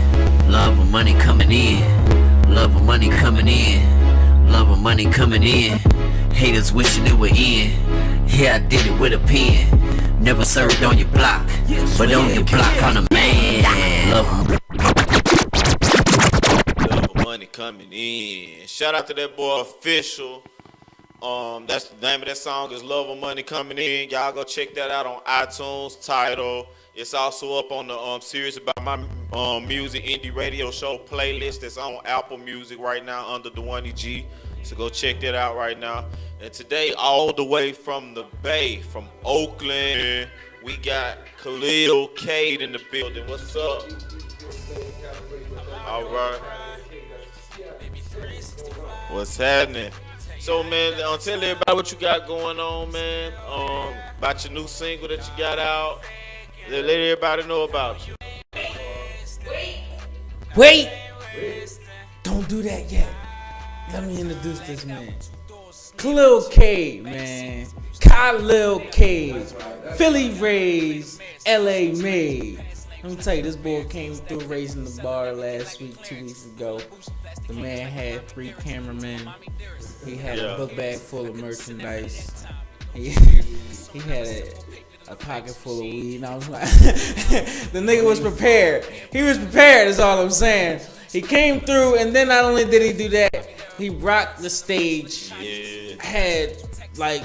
Love of money coming in. Love of money coming in. Love of money coming in. Haters wishing it would end. Yeah, I did it with a pen. Never served on your block, but on your block on a man. Love Love of money coming in. Shout out to that boy Official. That's the name of that song is Love of Money Coming In. Y'all go check that out on iTunes, Tidal. It's also up on the series about my music indie radio show playlist that's on Apple Music right now under the 1EG. So go check that out right now. And today, all the way from the Bay, from Oakland, we got Khalil Cade in the building. What's up? All right. What's happening? So, man, tell everybody what you got going on, man. About your new single that you got out. Let everybody know about you. Wait! Don't do that yet. Let me introduce this man. Khalil Cade, man. Khalil Cade. Philly raised, LA made. Let me tell you, this boy came through raising the bar last week, 2 weeks ago. The man had 3 cameramen. He had a book bag full of merchandise. He had a pocket full of weed. And I was like, the nigga was prepared. He was prepared, is all I'm saying. He came through, and then not only did he do that, he rocked the stage. Had like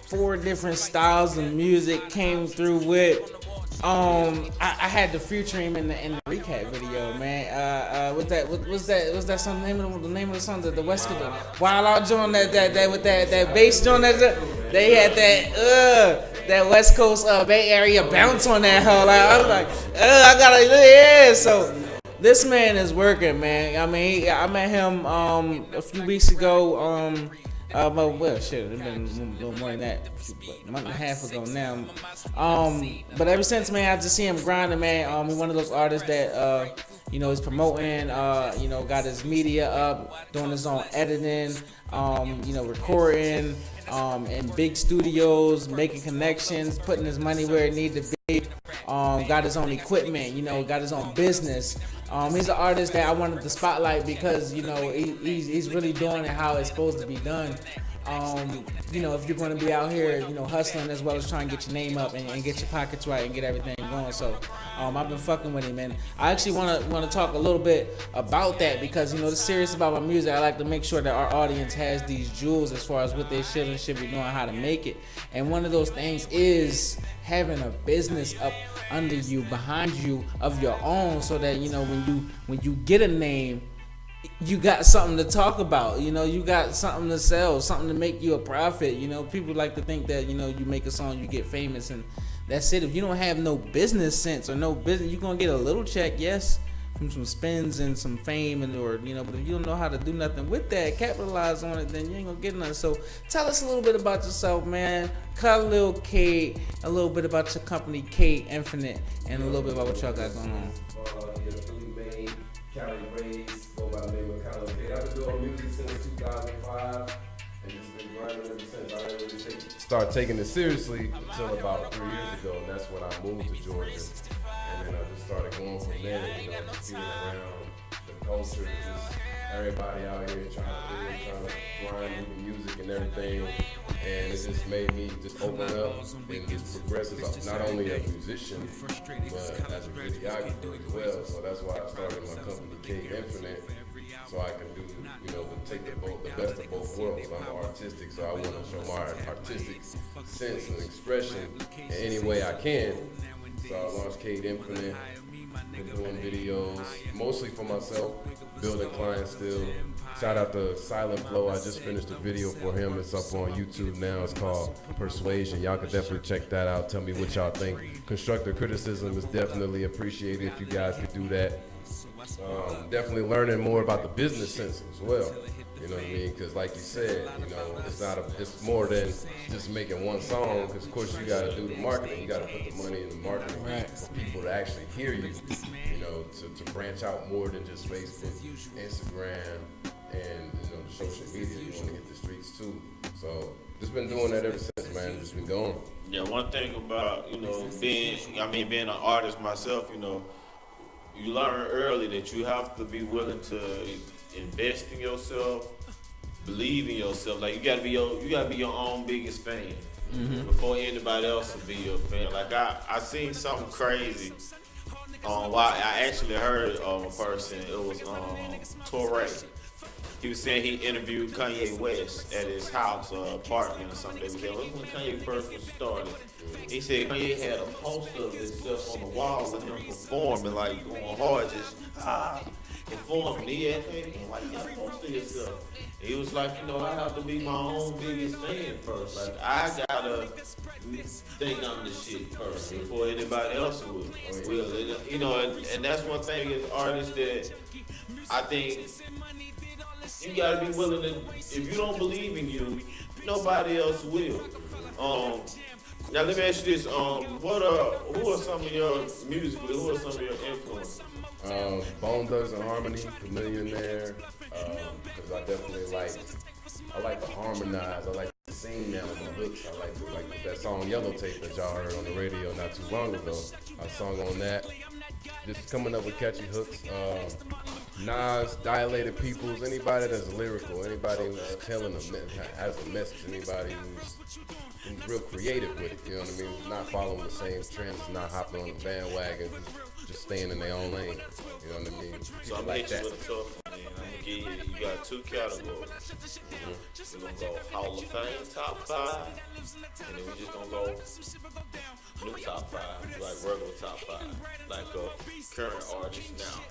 4 different styles of music. Came through with. I had to feature him in the recap video, man. What's that song? The name of the song, the West Coast Wild Out joint, that with that bass joint, they had that West Coast Bay Area bounce on that hoe. Like, I was like, I gotta, So this man is working, man. I mean, I met him a few weeks ago. It's been a little more than that, a month and a half ago now. But ever since, man, I just see him grinding, man. He's one of those artists that, is promoting, got his media up, doing his own editing, recording, in big studios, making connections, putting his money where it needs to be. got his own equipment, got his own business. He's an artist that I wanted to spotlight because, he's really doing it how it's supposed to be done. If you're going to be out here, hustling as well as trying to get your name up and get your pockets right and get everything going. So, I've been fucking with him, and I actually want to talk a little bit about that because, this serious about my music. I like to make sure that our audience has these jewels as far as what they should be doing, how to make it. And one of those things is having a business up under you, behind you of your own, so that, when you get a name, you got something to talk about, you got something to sell, something to make you a profit. People like to think that, you make a song, you get famous, and that's it. If you don't have no business sense or no business, you're going to get a little check, yes, from some spins and some fame, but if you don't know how to do nothing with that, capitalize on it, then you ain't going to get nothing. So tell us a little bit about yourself, man. Khalil Kate, a little bit about your company, Kate Infinite, and a little bit about what y'all got going on. Cali Rays, go by the name of Khalil Kate. I've been doing music since 2005 and just been grinding ever since. I didn't really start taking it seriously until about 3 years ago, and that's when I moved to Georgia. And then I just started going from there, just being around the culture, just everybody out here trying to grind with music and everything. And it just made me just open up and just progress as not only a musician, but as a videographer as well. So that's why I started my company, Kate Infinite, so I can do, take the best of both worlds. I'm artistic, so I want to show my artistic sense and expression in any way I can. So I launched Kate Infinite, been doing videos, mostly for myself, building clients still. Shout out to Silent Flow. I just finished a video for him. It's up on YouTube now. It's called Persuasion. Y'all can definitely check that out. Tell me what y'all think. Constructive criticism is definitely appreciated if you guys could do that. Definitely learning more about the business sense as well. You know what I mean? Because like you said, it's more than just making one song. Because of course you got to do the marketing. You got to put the money in the marketing for people to actually hear you. To branch out more than just Facebook, Instagram, and the social media. You want to hit the streets too. So just been doing that ever since, man. Just been going. Yeah, one thing about being an artist myself, you learn early that you have to be willing to invest in yourself, believe in yourself. Like you gotta be your own biggest fan before anybody else will be your fan. Like I seen something crazy. I actually heard of a person. It was Torre. He was saying he interviewed Kanye West at his house or apartment or something. They was there. When Kanye first was started, he said Kanye had a poster of himself on the wall of him performing, like going hard, just performing. He had why you got a poster of yourself? He was like, I have to be my own biggest fan first. Like I gotta think I'm the shit first before anybody else will. And that's one thing as artists that I think you gotta be willing to. If you don't believe in you, nobody else will. Now let me ask you this: who are some of your musically? Who are some of your influences? Bone Thugs-n-Harmony, The Millionaire, because I definitely like to harmonize. I like to sing now in the hooks. I like that song Yellow Tape that y'all heard on the radio not too long ago. I sung on that. Just coming up with catchy hooks. Nas, Dilated Peoples, anybody that's lyrical, anybody who's telling has a message, anybody who's real creative with it, you know what I mean? Not following the same trends, not hopping on the bandwagon, just staying in their own lane, you know what I mean? So I'm gonna hit you with a tough one, man. I'm gonna give you got two categories. We're gonna go Hall of Fame top 5, and then we're just gonna go new top 5, like regular top 5, like current artists now.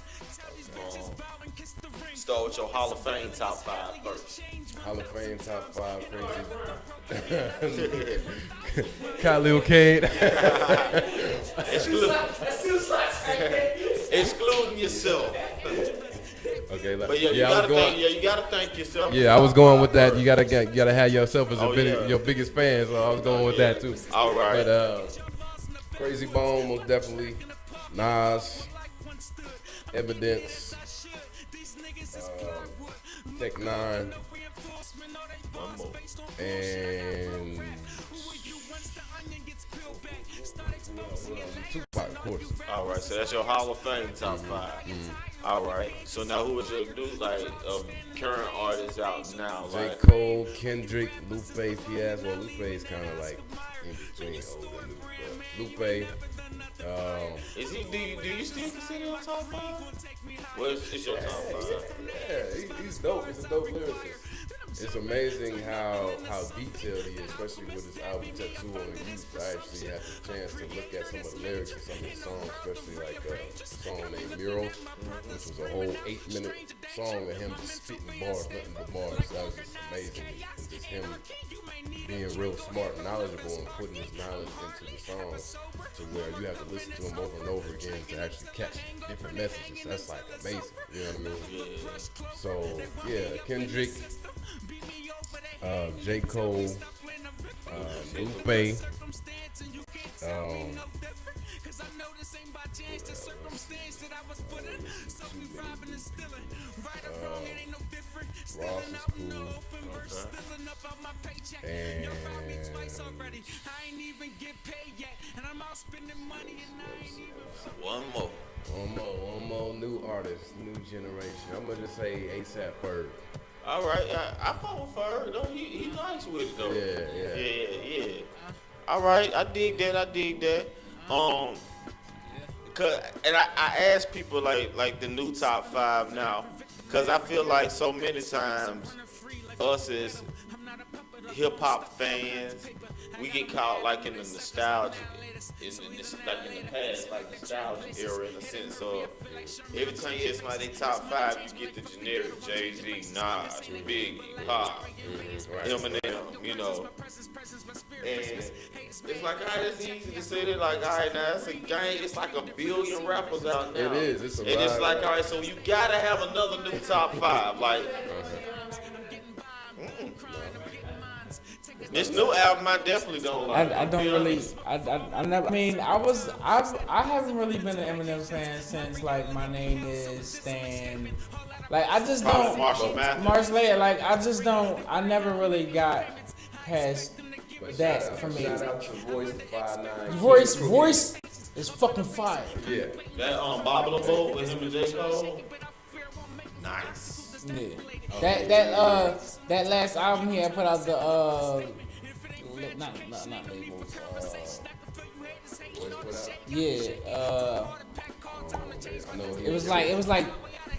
Start with your Hall of Fame top 5 first. Hall of Fame top 5, crazy. Khalil Kate. Excluding yourself. Okay, but you gotta thank yourself. Yeah, I was going with that. You gotta have yourself as your biggest fan, so I was going with that too. All right. But Crazy Bone, most definitely. Nas, Evidence, Tech 9, and Tupac. of course. All right, so that's your Hall of Fame top 5. All right. So now, who is your new current artist out now? J. Like, Cole, Kendrick, Lupe, Fiaz. Well, Lupe is kind of like in between old and new, but Lupe. is he? Do you still consider him top 5? Well, it's your top 5. Yeah, he's dope. He's a dope lyricist. It's amazing how detailed he is, especially with his album Tattoo on the Youth. I actually had the chance to look at some of the lyrics of some of his songs, especially like a song named Murals, which was a whole 8-minute song of him just spitting bars, nothing but bars. That was just amazing. And just him being real smart and knowledgeable and putting his knowledge into the songs to where you have to listen to him over and over again to actually catch different messages. That's like amazing. You know what I mean? So, yeah, Kendrick, J. Cole, Lupe, Ross is cool. And one more new artist, new generation. I'm gonna just say ASAP Ferg. all right, I fuck with Ferg. Though he nice with it though. Yeah. All right, I dig that. And I ask people like the new top 5 now, cause I feel like so many times us as hip hop fans, we get caught like in the nostalgia, in the past, like nostalgia era, in the sense of every time you hear somebody top 5, you get the generic Jay-Z, Nas, Biggie, Pop, Eminem, you know. And it's like, it's easy to say that, like, all right, now that's a gang. It's like a billion rappers out now. It is. It's a and it's like, all right, so you gotta have another new top 5, like. This new album, I definitely don't like. I don't really. I never. I mean, I haven't really been an Eminem fan since like My Name Is Stan. Like I just don't. Marshall Like I just don't. I never really got past that for me. Shout out to Voice 5'9". Voice is fucking fire. Yeah. That Bobble the Boat with him and J. Cole. Nice. Yeah. That last album he had put out the not labels. It was like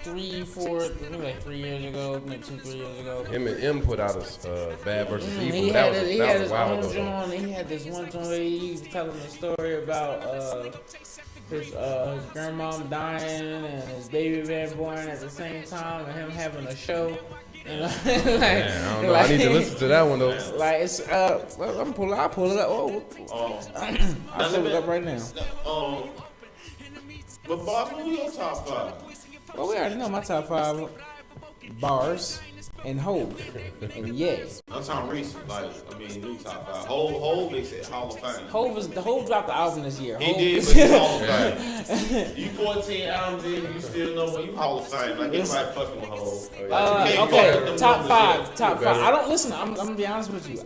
3 years ago, maybe 2-3 years ago. Him and M put out a Bad versus Evil. He had that his was own ago. joint. He had this one joint where he was telling a story about his grandmom dying and his baby being born at the same time, and him having a show. You know, like, Man, I don't know. I need to listen to that one though. Like it's well, I'll pull it up. I'll pull it up right now. But Bob, who your top 5? Well, we already know my top 5 bars and Hov and yeah. I'm talking recent, new top 5. Hov makes it Hall of Fame. Hov dropped the album this year. He did, but he's Hall of Fame. You 14 albums in, you still know what you Hall of Fame. Like anybody fucking with Hov. Okay, top 5. I don't listen. I'm gonna be honest with you.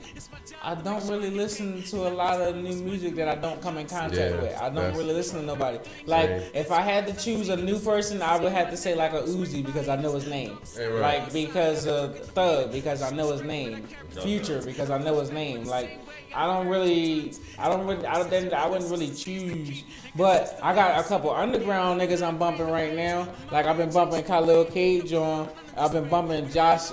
I don't really listen to a lot of new music that I don't come in contact with. I don't really listen to nobody. Like, if I had to choose a new person, I would have to say like a Uzi because I know his name. Like, because Thug, because I know his name. Future, because I know his name. Like, I wouldn't really choose. But I got a couple underground niggas I'm bumping right now. Like, I've been bumping Khalil Cage on. I've been bumping Josh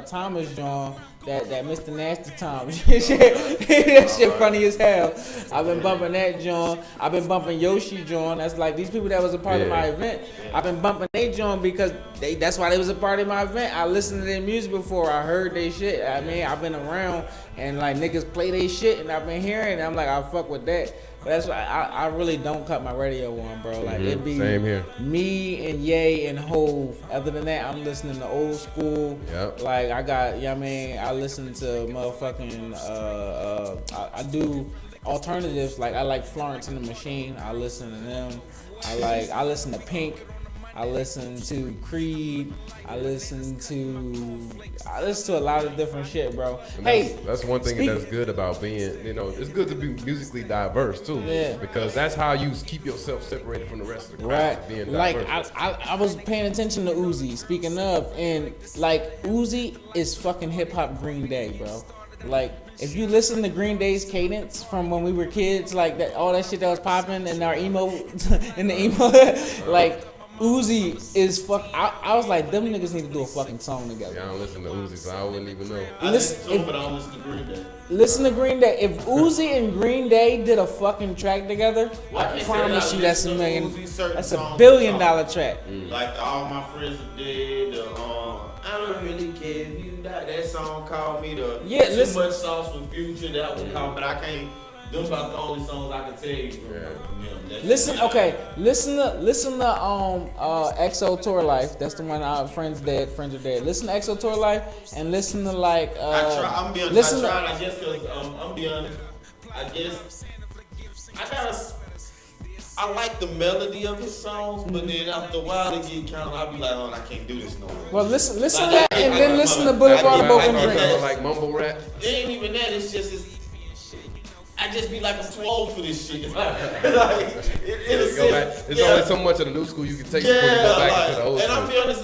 Thomas John. That Mr. Nasty Tom. That shit funny as hell. I've been bumping that John. I've been bumping Yoshi John. That's like these people that was a part of my event. I've been bumping they John because that's why they was a part of my event. I listened to their music before. I heard their shit. I mean, I've been around and like niggas play their shit and I've been hearing it. And I'm like, I fuck with that. But that's why I really don't cut my radio on, bro. Like it be Same here. Me and Ye and Hov. Other than that, I'm listening to old school. Yep. Like I got, I listen to motherfucking. I do alternatives. Like I like Florence and the Machine. I listen to them. I listen to Pink. I listen to Creed. I listen to a lot of different shit, bro. And Hey, that's one thing that's good about being, you know, it's good to be musically diverse too. Yeah. Because that's how you keep yourself separated from the rest of the crowd. Right, Being like diverse. I was paying attention to Uzi. Speaking of, and like Uzi is fucking hip hop Green Day, bro. Like if you listen to Green Day's cadence from when we were kids, like that, all that shit that was popping in our emo, in the emo, like Uzi is fuck. I was like, them niggas need to do a fucking song together. Yeah, I don't listen to Uzi, so I wouldn't even know. I listen to him, but I don't listen to Green Day. Listen to Green Day. If Uzi and Green Day did a fucking track together, I promise you that's a million. That's a $1 billion track. Like all my friends did. I don't really care if you die. That song called me the Too Much Sauce with Future. That one called, but I can't. Them about the only songs I can tell you. Listen to EXO Tour Life. That's the one our friends are dead. Listen to EXO Tour Life and listen to like. I'm being honest. I guess because I'm being honest. I guess I like the melody of his songs, but then after a while they get kind of. I'll be like, oh, I can't do this no more. Well, listen to that, and then listen to Boulevard of Broken Dreams. Like mumble rap. It ain't even that. It's just. I just be like, I'm too old for this shit. There's only so much of the new school you can take before you go back into the old school. And I'll be honest,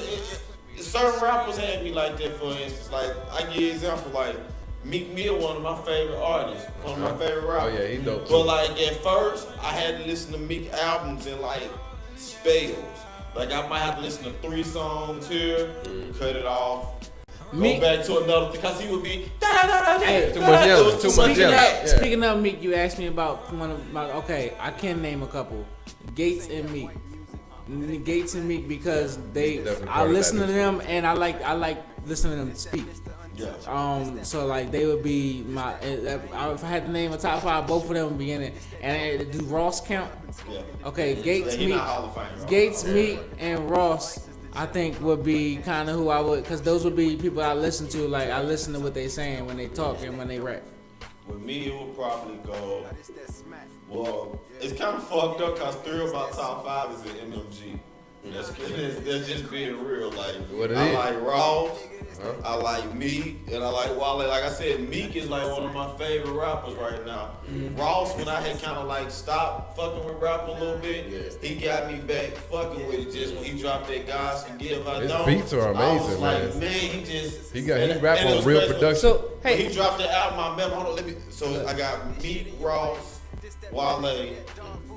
certain rappers had me like that. For instance, like I give you an example, like Meek Mill, one of my favorite artists, one of my favorite rappers. Oh yeah, he dope too. But like at first, I had to listen to Meek albums in like spells. Like I might have to listen to 3 songs here, cut it off. Go back to another because he would be too much yelling. Speaking of Meek, you asked me about one of my. Okay, I can name a couple. Gates and Meek. Because I listen to them and I like listening to them speak. Yeah. So like they would be my. If I had to name a top 5, both of them would be in it. And do Ross count? Yeah. Okay, Gates, Meek, and Ross. I think would be kind of who I would, because those would be people I listen to. Like I listen to what they saying when they talk and when they rap. With me, it would probably go. Well, it's kind of fucked up because 3 of my top 5 is in MMG. That's just being real. Like I like Ross, I like Meek, and I like Wale. Like I said, Meek is like one of my favorite rappers right now. Ross, when I had kind of like stopped fucking with rap a little bit, he got me back fucking with it. Just when he dropped that God's Forgive I Don't. His beats are amazing, I man. was like, he rap on real production. So hey, he dropped the album. I remember. Hold on, So I got Meek, Ross, Wale,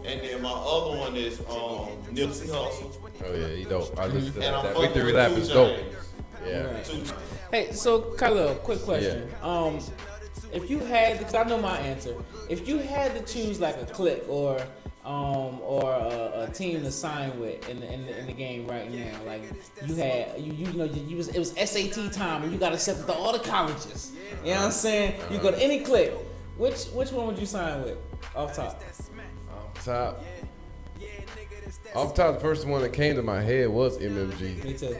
and then my other one is Nipsey Hussle. Oh yeah, he dope. I listen to that. I'm Victory Lap is dope. Yeah. Hey, so Khalil, quick question. Yeah. If you had, because I know my answer, if you had to choose like a clique or a team to sign with in the game right now, like you had it was SAT time and you got accepted to all the colleges. You know what I'm saying? You go to any clique. Which one would you sign with? Off top. Off top, the first one that came to my head was MMG. Me too.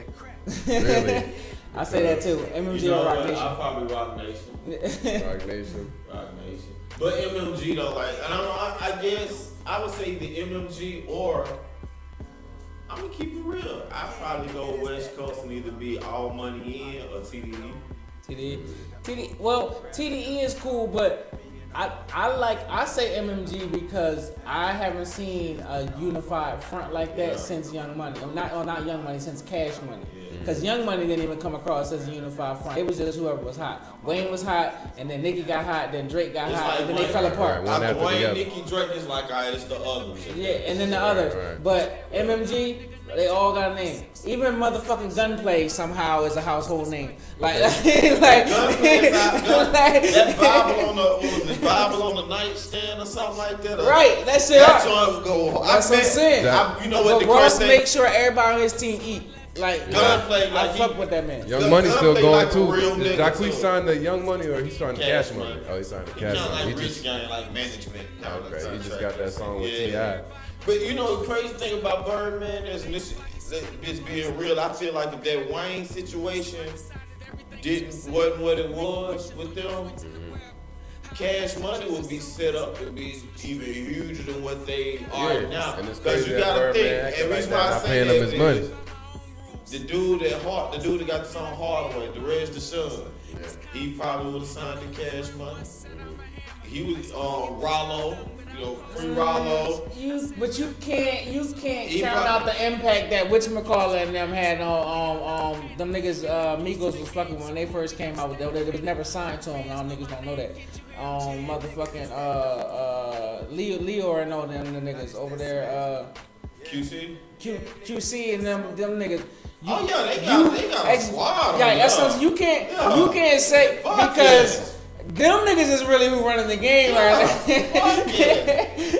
Really? I say that too. MMG or Rock Nation? I'll probably Rock Nation. Rock Nation. But MMG though, like I don't know. I guess I would say the MMG or I'm gonna keep it real. I'd probably go West Coast and either be All Money In or TDE. TDE. Well, TDE is cool, but I say MMG because I haven't seen a unified front like that since Young Money. Not Young Money, since Cash Money. Because Young Money didn't even come across as a unified front. It was just whoever was hot. Wayne was hot, and then Nicki got hot, then Drake got hot, like and then they fell apart. After Wayne, Nicki, Drake is like, alright, it's the others. Yeah, and then the others. Right. But MMG, they all got a name. Even motherfucking Gunplay somehow is a household name. Like that Bible on the nightstand or something like that. Right, that shit. That joint go. That's what I'm saying. You know what the Ross make sure everybody on his team eat. Like Gunplay, I fuck with that man. Young Money still going too. Did Jacquees sign the Young Money or he signed the Cash Money? Oh, he signed the Cash Money. He just got like management. Okay, he just got that song with T.I. But you know the crazy thing about Birdman is this being real. I feel like if that Wayne situation wasn't what it was with them, Cash Money would be set up to be even huger than what they are now. And it's Because crazy you that gotta think, Birdman acting and like reason that, why I not say paying that him his money. is the dude that got the song Hardway, the Reg the Sun, he probably would have signed the Cash Money. He was Rollo, free Rollo. But you can't count out the impact that whatchamacallit and them had on them niggas. Migos was fucking when they first came out with that. They was never signed to them. Now niggas don't know that. Motherfucking Leo and all them the niggas over there. QC and them niggas. They got a squad. Yeah, that's something you can't say because. Them niggas is really who running the game right now.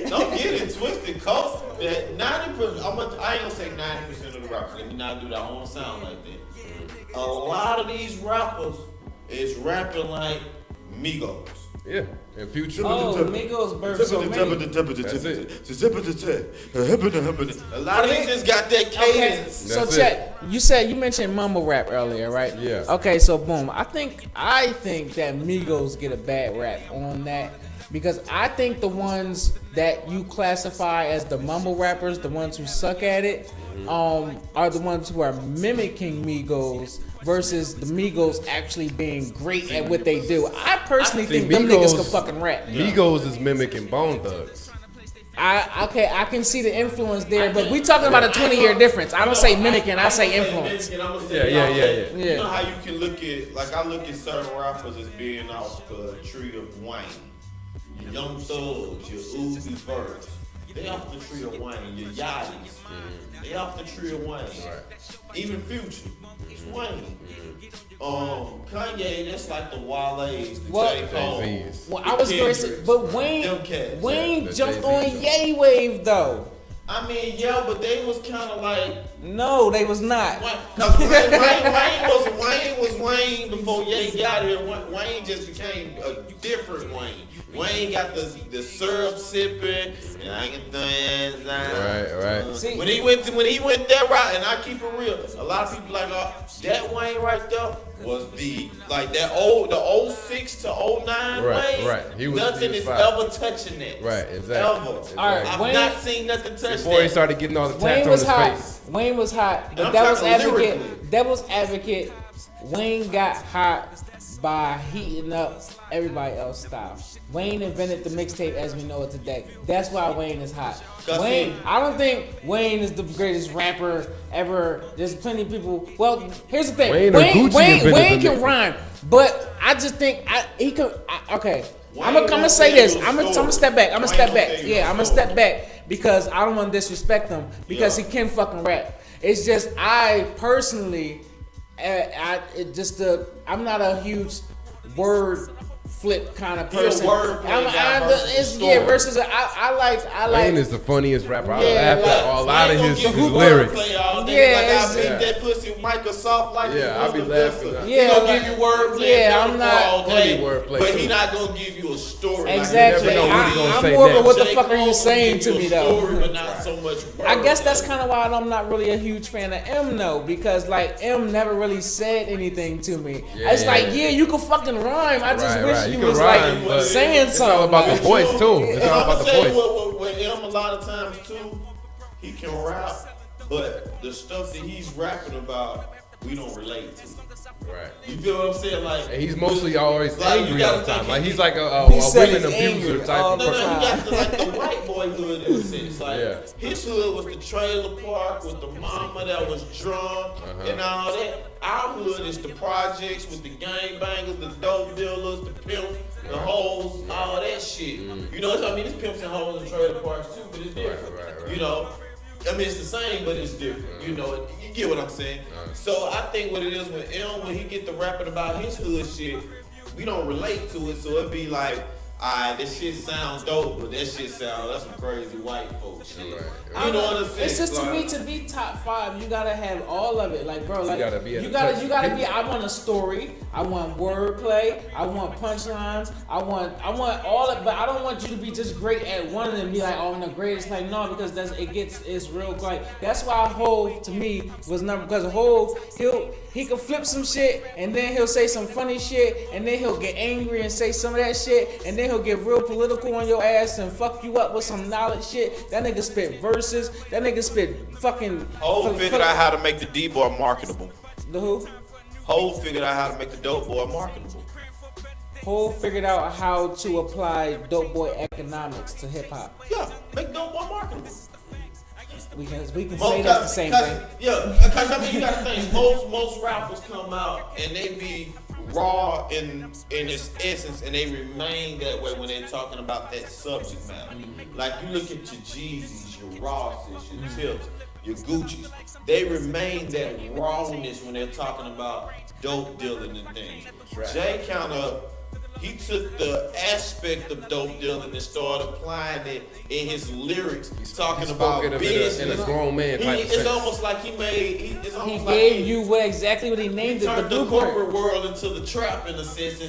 Don't get it twisted, cause that 90%. I ain't gonna say 90% of the rappers. Let me not do that. I don't wanna sound like that. A lot of these rappers is rapping like Migos. Yeah, and Future. Oh, Migos birthed so many. A lot of these just got that cadence. So check. You mentioned mumble rap earlier, right? Yeah. Okay, so boom. I think that Migos get a bad rap on that because I think the ones that you classify as the mumble rappers, the ones who suck at it, are the ones who are mimicking Migos versus the Migos actually being great at what they do. I personally think them niggas can fucking rap. Migos is mimicking Bone Thugs. I can see the influence there, but we talking about a 20-year difference. I don't say mimicking, I say influence. Yeah. You know how you can look at, I look at certain rappers as being off the tree of Wayne. Your Young Thugs, your Uzi Verts. They off the tree of Wayne. Your Yachty's. They off the tree of Wayne. Even Future. It's Wayne. Kanye, that's like the Wale's, the J. Cole. Well, I was going to say, but Wayne jumped on Ye Wave though. I mean, yeah, but they was kind of like. No, they was not. Because Wayne was Wayne before Ye got here. Wayne just became a different Wayne. Wayne got the syrup sipping, and I can Right. See, when he went that route, and I keep it real, a lot of people like, that Wayne right there was the 06 to 09 Wayne. Right. Nothing is ever touching that. Right, exactly. Ever. Exactly. All right, I've not seen nothing touch before he started getting all the tats on his face. Wayne was hot, but Devil's Advocate. Wayne got hot by heating up everybody else's style. Wayne invented the mixtape as we know it today. That's why Wayne is hot. I don't think Wayne is the greatest rapper ever. There's plenty of people. Well, here's the thing. Wayne can rhyme, I'm gonna say this. I'm gonna step back. I'm gonna step back because I don't want to disrespect him because he can fucking rap. It's just I personally, I'm not a huge word flip kind of person. Versus I like. Wayne is the funniest rapper. I laugh at a lot of his lyrics. I beat that pussy Microsoft like I be laughing. He gonna give you wordplay. I'm not funny wordplay, but he not gonna give you a story. Exactly. I'm more of a what the fuck are you saying to me though? Story, but not so much I guess that's kind of why I'm not really a huge fan of M though, because like M never really said anything to me. You can fucking rhyme. I just wish you was rhyme, like saying it's something. all about the voice too. It's all about the voice. With him, a lot of times too, he can rap, but the stuff that he's rapping about, we don't relate to. Right. You feel what I'm saying? Like, and he's mostly always angry all the time. Like he's like a women abuser type of person. He got the white boy hood in a sense. Like his hood was the trailer park with the mama that was drunk and all that. Our hood is the projects with the gangbangers, the dope dealers, the pimps, the hoes, all that shit. You know what I mean? It's pimps and hoes and trailer parks too, but it's different. Right. You know, I mean it's the same, but it's different. You know, you get what I'm saying. So I think what it is with M, when he get to rapping about his hood shit, we don't relate to it. So it'd be like, alright, this shit sounds dope, but that shit sounds that's some crazy white folks shit. You know what I'm saying? It's just to me to be top 5, you gotta have all of it. Like bro, like you gotta be. I want a story. I want wordplay. I want punchlines. I want all of it. But I don't want you to be just great at one of them. And be like, oh, I'm the greatest. Like no, because it's real. Like that's why Hov to me was number because Hov he can flip some shit, and then he'll say some funny shit, and then he'll get angry and say some of that shit, and then he'll get real political on your ass and fuck you up with some knowledge shit. That nigga spit verses. That nigga spit fucking. Hov figured out how to make the D-boy marketable. The who? Hov figured out how to make the dope boy marketable. Hov figured out how to apply dope boy economics to hip hop. Yeah, make dope boy marketable. We can say that's the same thing. Yeah, because I mean, you gotta think, most rappers come out and they be raw in its essence, and they remain that way when they're talking about that subject matter. Like you look at your Jeezys, your Rosses, your Tips, your Gucci's, they remain that rawness when they're talking about dope dealing and things. Jay kind of, he took the aspect of dope dealing and started applying it in his lyrics. He's talking about business. In a grown man type of It's sense. almost like he gave you exactly what he named it. Turned the corporate world into the trap in a sense,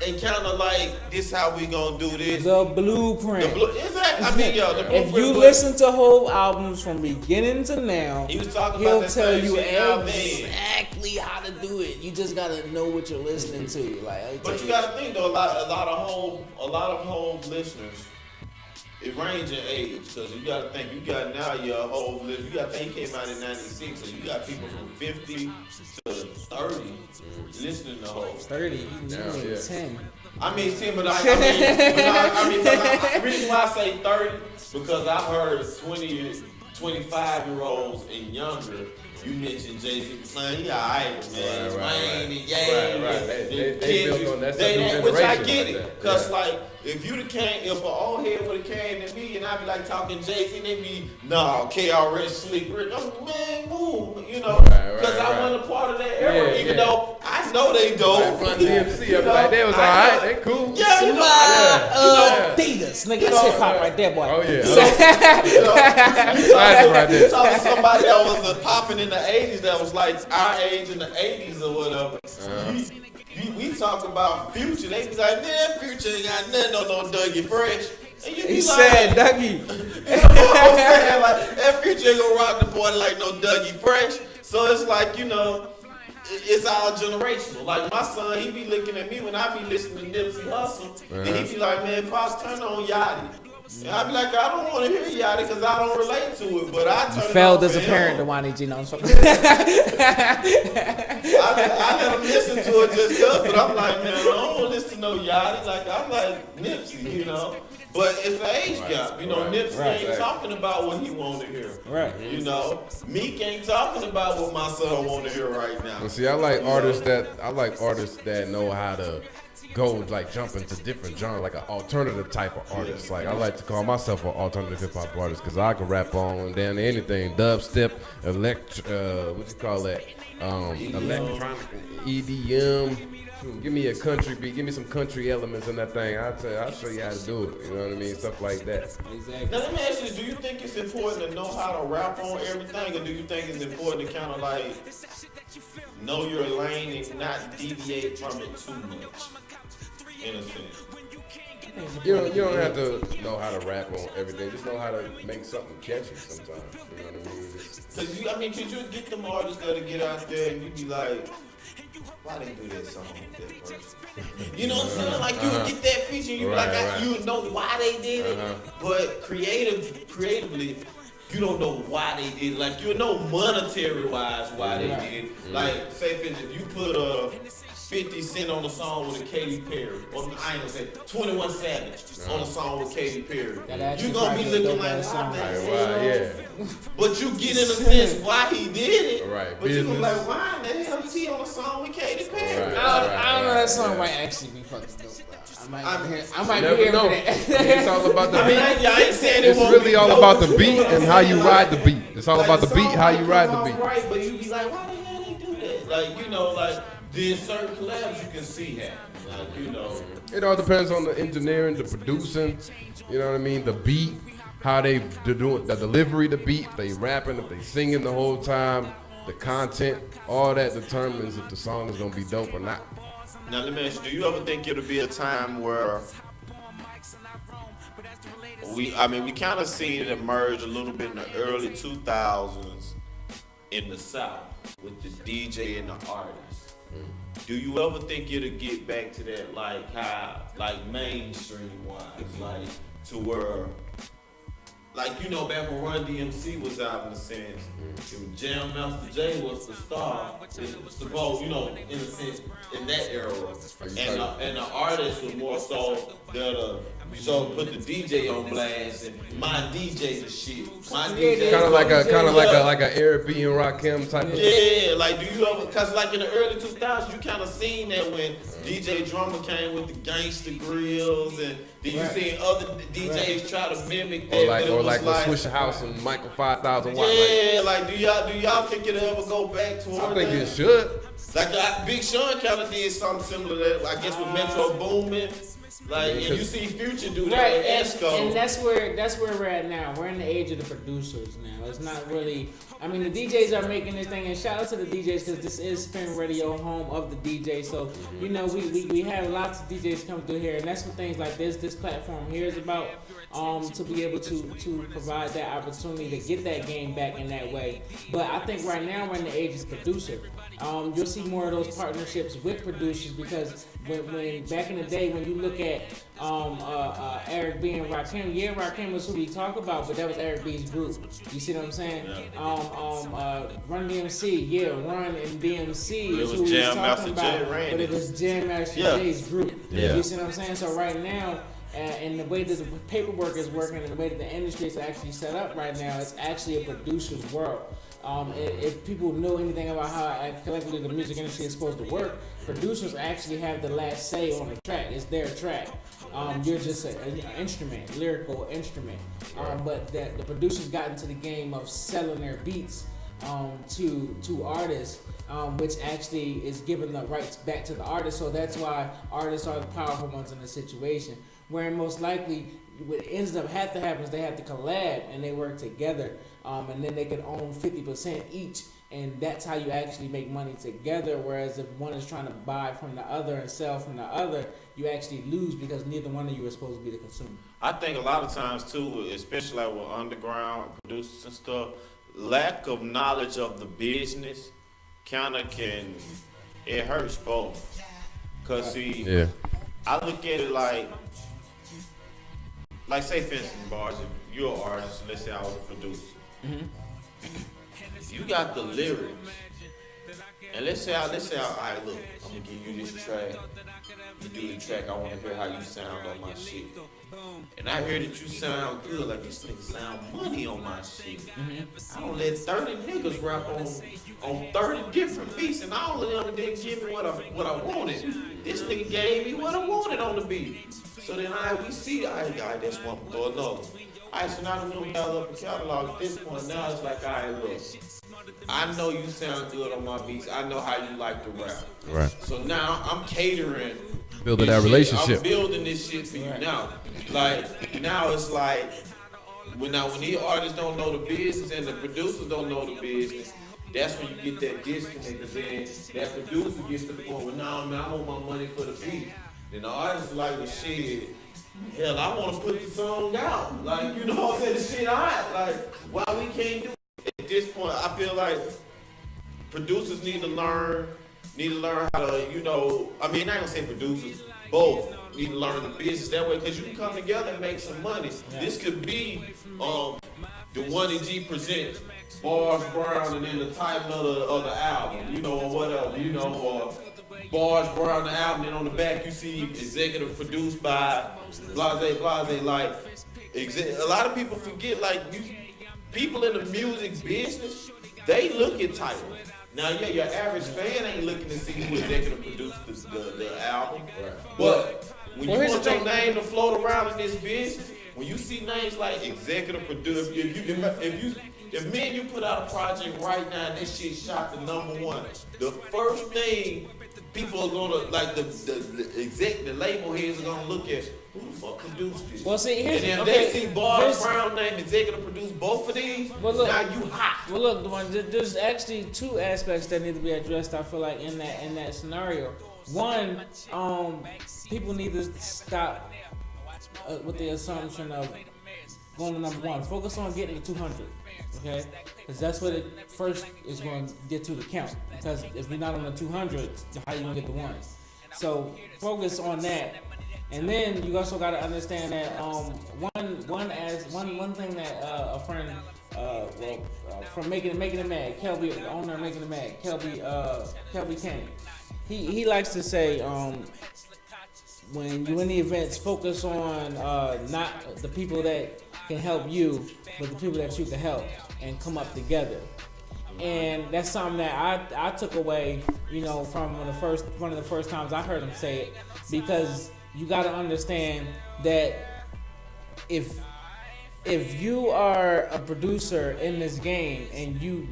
and kind of like, this how we gonna do this. The blueprint. Exactly. I mean, yo, the blueprint. If you listen to whole albums from beginning to now, he was talking he'll about that tell same you shit exactly how to do it. You just gotta know what you're listening to. Like, but you gotta think though, a lot of home listeners, it range in age, because you gotta think, you got now your whole list. You gotta think he came out in '96, so you got people from 50 to 30 listening to whole. 30, you mean 10. I mean 10, but the reason why I say 30 because I heard 20, 25-year-olds and younger. You mentioned Jay-Z playing, he alright, man. Wayne and Ye. They built on that Which I get it. Like Because, like, if an old head would have came to me and I'd be like talking Jay-Z, they'd be, nah, KRS, Slick Rick. I'm like, man, move, you know. Because I wasn't a part of that era, even though I know they dope. Run DMC, like, they was alright, they cool. Yeah, you know. Adidas, nigga, that's hip hop right there, boy. Oh, yeah. You talking to somebody that was popping in the 80s that was like our age in the 80s or whatever. We talk about Future, they be like, man, Future ain't got nothing on no Dougie Fresh. And you be He like, said Dougie. You know what I'm saying? Like, that Future ain't gonna rock the boy like no Dougie Fresh. So it's like, you know, it's all generational. Like my son, he be looking at me when I be listening to Nipsey Hussle, and he be like, man, Pops, turn on Yachty. And I be like, I don't want to hear Yachty because I don't relate to it, but I turn it on. Failed as a parent to Wani G. No, I let him listen to it just because, but I'm like, man, I don't want to listen to no Yachty. Like, I'm like Nipsey, you know. But it's an age gap. You know, Nipsey ain't talking about what he want to hear. Right. You know, Meek ain't talking about what my son want to hear right now. Well, see, I like artists that know how to go like jump into different genres, like an alternative type of artist. Like I like to call myself an alternative hip hop artist because I can rap on down to anything, dubstep, what you call that, electronic, EDM. Give me a country beat, give me some country elements in that thing. I'll show you how to do it. You know what I mean? Stuff like that. Exactly. Now let me ask you, do you think it's important to know how to rap on everything, or do you think it's important to kind of like know your lane and not deviate from it too much? In a sense. You don't have to know how to rap on everything. Just know how to make something catchy sometimes. You know what I mean? Could you get them artists that'll get out there and you be like, why they do that song with that person? You know what I'm saying? Like you would get that feature and you be like, you would know why they did it, but creatively, you don't know why they did it. Like you know monetary wise why they did it. Like say for instance, if you put 50 Cent on a song with a Katy Perry, or I ain't gonna say 21 Savage on a song with Katy Perry, you gonna be looking like, but you get in a sense why he did it, but you gonna be like, why the hell is he on a song with Katy Perry? I don't know, that song might actually be fucking dope. I might be here for that. It's all about the beat. I ain't saying it's really all about the beat and how you ride the beat. It's all about the beat, how you ride the beat. Right, but you be like, why the hell they do that? Like, you know, like, there's certain collabs you can see happening. Like, you know. It all depends on the engineering, the producing, you know what I mean, the beat, how they do the delivery, the beat, if they rapping, if they singing the whole time, the content, all that determines if the song is gonna be dope or not. Now let me ask you, do you ever think it'll be a time where we kind of seen it emerge a little bit in the early 2000s in the South, with the DJ and the artist. Do you ever think it'll get back to that, like how, like mainstream wise, like to where, like you know, back when Run DMC was out in a sense, it was Jam Master Jay was the star. It was supposed, you know, in a sense, in that era, and the artist was more so that so put the DJ on blast and my DJ the shit. My DJ kind of like a Airbnb and Rakim type of. Yeah, like do you ever? Cause like in the early 2000s, you kind of seen that when DJ Drummer came with the gangster grills, and then you seen other DJs try to mimic that. Or like Swisher House and Michael 5,000 Watt. Yeah, like do y'all think it'll ever go back to? I think it should. Like Big Sean kind of did something similar to that, I guess with Metro Boomin. Like, and you see Future do that with Esco. And that's where we're at now. We're in the age of the producers now. It's not really. I mean, the DJs are making this thing, and shout out to the DJs because this is Spin Radio, home of the DJ. So you know, we have lots of DJs come through here, and that's what things like this platform here is about. To be able to provide that opportunity to get that game back in that way. But I think right now we're in the age of producer. You'll see more of those partnerships with producers because when back in the day when you look at Eric B and Rakim, Rakim was who we talk about, but that was Eric B's group. You see what I'm saying? Run DMC, Run and DMC is who we was talking about, but it was Jam Master Jay's group. You see what I'm saying? So right now, and the way that the paperwork is working and the way that the industry is actually set up right now, it's actually a producer's world. If people know anything about how collectively the music industry is supposed to work, producers actually have the last say on the track. It's their track. You're just an instrument, lyrical instrument. But the producers got into the game of selling their beats to artists, which actually is giving the rights back to the artist. So that's why artists are the powerful ones in the situation. Where most likely what ends up have to happen is they have to collab and they work together, and then they can own 50% each, and that's how you actually make money together. Whereas if one is trying to buy from the other and sell from the other, you actually lose because neither one of you is supposed to be the consumer. I think a lot of times too, especially like with underground producers and stuff, lack of knowledge of the business kind of it hurts both. Cause see, I look at it like say for instance, Bars, if you're an artist, let's say I was a producer. You got the lyrics. And let's say, all right, look, I'm gonna give you this track. You do the track, I wanna hear how you sound on my shit. And I hear that you sound good, like this nigga sound money on my shit. I don't let 30 niggas rap on 30 different beats, and all of them didn't give me what I wanted. This nigga gave me what I wanted on the beat. So then we see, that's one for another. Alright, so now that we got up the catalog at this point, now it's like, alright, look, I know you sound good on my beats. I know how you like to rap. Right. So now I'm catering. Building that relationship. I'm building this shit for you now. Like, now it's like, when these artists don't know the business and the producers don't know the business, that's when you get that disconnect. Because then that producer gets to the point where now, man, I want my money for the beat. Then the artist is like, well, shit, hell, I want to put the song out. Like, you know what I'm saying? The shit hot. Like, why we can't do it? At this point, I feel like producers need to learn how to, you know, I mean, I ain't gonna say producers, both need to learn the business that way, because you can come together and make some money. This could be the 1EG presents Bars Brown and then the title of the album, you know, or whatever, you know, or Bars Brown the album, and on the back you see executive produced by blase, like, a lot of people forget, like, people in the music business, they look at titles. Now, your average fan ain't looking to see who executive produced the album, but when you want your name to float around in this business, when you see names like executive producer, if me and you put out a project right now and this shit shot to #1, the first thing people are gonna, like, the label heads are gonna look at, who the fuck produced this? Well, see, here's, and if they see Bars Brown named executive produced both of these, now you hot. Well, look, there's actually two aspects that need to be addressed, I feel like, in that scenario. One, people need to stop with the assumption of going to #1. Focus on getting to 200. Okay, because that's what it first is going to get to the count. Because if you're not on the 200, how you gonna get the ones? So focus on that, and then you also got to understand that one thing that a friend from making it mad, Kelby, the owner of Making It Mad, Kelby Kane, he likes to say when you in the events, focus on not the people that can help you, but the people that you can help and come up together. And that's something that I took away, from one of the first times I heard him say it, because you got to understand that if you are a producer in this game and you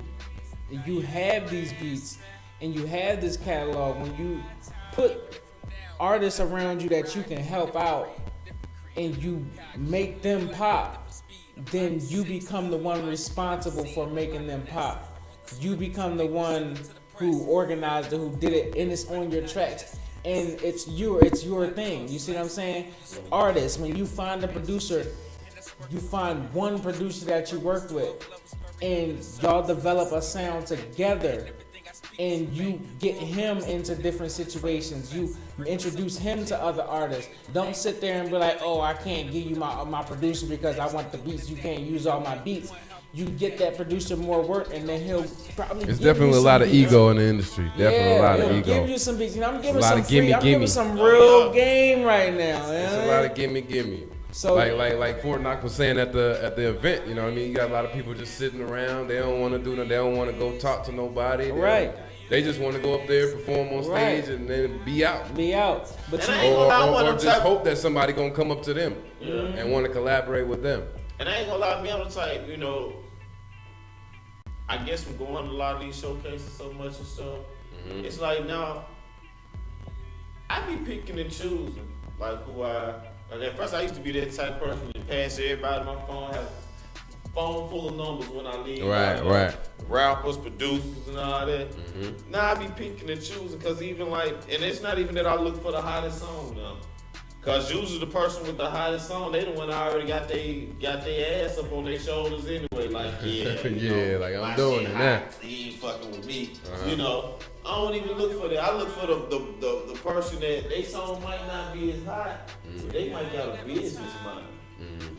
have these beats and you have this catalog, when you put artists around you that you can help out and you make them pop, then you become the one responsible for making them pop. You become the one who organized it, who did it, and it's on your tracks. And it's your thing. You see what I'm saying? Artists, when you find a producer, you find one producer that you work with, and y'all develop a sound together, and you get him into different situations. You introduce him to other artists. Don't sit there and be like, oh, I can't give you my producer because I want the beats. You can't use all my beats. You get that producer more work, and then he'll probably. It's definitely a lot of ego in the industry. Definitely a lot of ego. Give you some beats. I'm giving some free. I'm giving some real game right now. It's a lot of gimme. So like Fort Knox was saying at the event, you know what I mean? You got a lot of people just sitting around. They don't want to do nothing. They don't want to go talk to nobody. They just want to go up there, perform on stage, and then be out. But or just hope that somebody gonna come up to them and want to collaborate with them. And I ain't gonna lie, me, I'm the type, I guess from going to a lot of these showcases so much and stuff, it's like now, I be picking and choosing, like at first I used to be that type of person that pass everybody my phone, have a phone full of numbers when I leave. Right. Rappers, producers, and all that. Now I be picking and choosing, cause even and it's not even that I look for the hottest song now. Cause usually the person with the hottest song, they the one that already got their ass up on their shoulders anyway. Like, like I'm doing it now. He ain't fucking with me. I don't even look for that. I look for the person that they song might not be as hot, but they might got a business mind.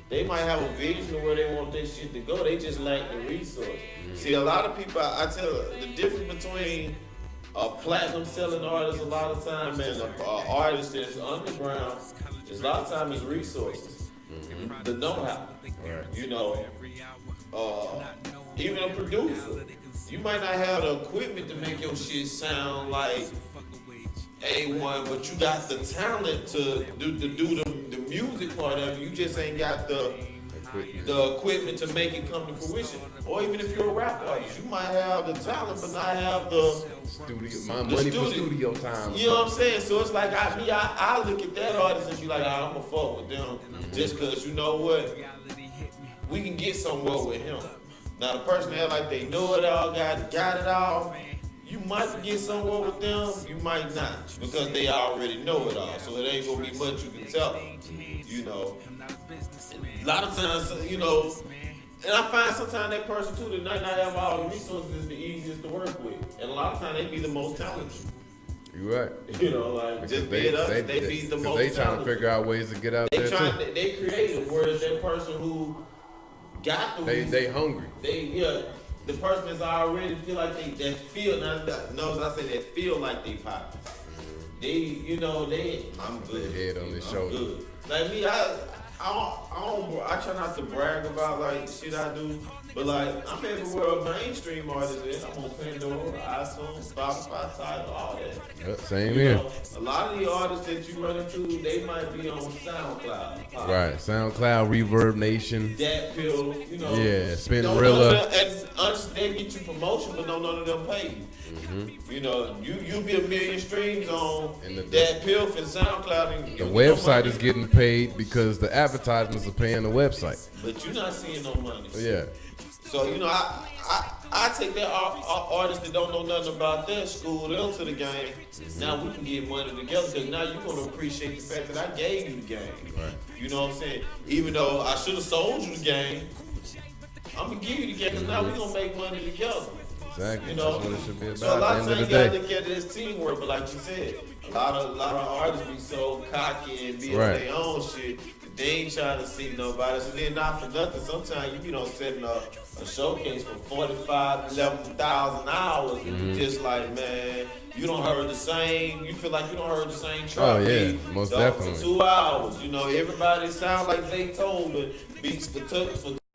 They might have a vision of where they want their shit to go. They just lack the resource. See, a lot of people, I tell the difference between a platinum selling artist a lot of time and an artist that's underground, a lot of time is resources, the know-how. Even a producer, you might not have the equipment to make your shit sound like A1, but you got the talent to do the music part of it. You just ain't got the equipment to make it come to fruition. Or even if you're a rap artist, you might have the talent but not have the money for studio time. You know what I'm saying? So it's like I look at that artist and be like, I'm gonna fuck with them just cause you know what? We can get somewhere with him. Now the person that like they know it all, got it all, you might get somewhere with them, you might not, because they already know it all. So it ain't gonna be much you can tell them. A lot of times, and I find sometimes that person too that might not have all the resources is the easiest to work with. And a lot of times they be the most talented. You're right. Just be us, they be the most talented. They trying to figure out ways to get out there too. They creative, whereas that person who got the they hungry. The person that's already feel like they feel like they pop. I'm good. Head on their shoulder. Good. Like me, I try not to brag about like shit I do, but like I'm everywhere a mainstream artist is. I'm on Pandora, iTunes, Spotify, Tidal, all that. Same here. A lot of the artists that you run into, they might be on SoundCloud. Right, SoundCloud, Reverb Nation. Dat Pill, Yeah, Spinrilla. And honestly, they get you promotion, but none of them pay you. You be a million streams on that Pill and SoundCloud. And the website is getting paid because the advertisements are paying the website. But you're not seeing no money. Yeah. So I take that artists that don't know nothing about that, school them to the game. Now we can get money together because now you're gonna appreciate the fact that I gave you the game. Right. You know what I'm saying? Even though I should have sold you the game, I'm gonna give you together because now we gonna make money together. Exactly. You know, That's what it should be about. so a lot at of the end times of you the gotta day. look at it as teamwork, but like you said, a lot of artists be so cocky and be on Right. their own shit. They ain't trying to see nobody. So then not for nothing, sometimes you be setting up a showcase for 45, 11,000 hours, and you just like, man, you don't heard the same. You feel like you don't heard the same track Oh, yeah, beat, most dog, definitely. for 2 hours. You know, everybody sound like they told the beats for 2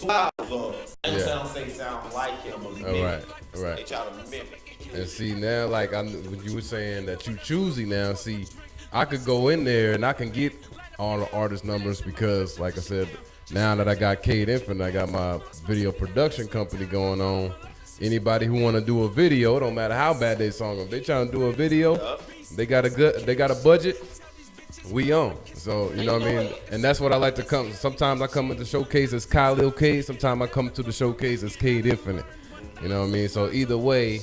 hours. They sound like him. Or Right. They try to mimic. And see now, like when you were saying that you choosy now, see, I could go in there and I can get all the artist numbers because, like I said, now that I got Cade Infinite, I got my video production company going on. Anybody who want to do a video, it don't matter how bad they song, if they trying to do a video, they got a budget. We on. So, you know what I mean? And that's what I like to come. Sometimes I come to the showcase as Khalil Cade. Sometimes I come to the showcase as Cade Infinite. You know what I mean? So either way,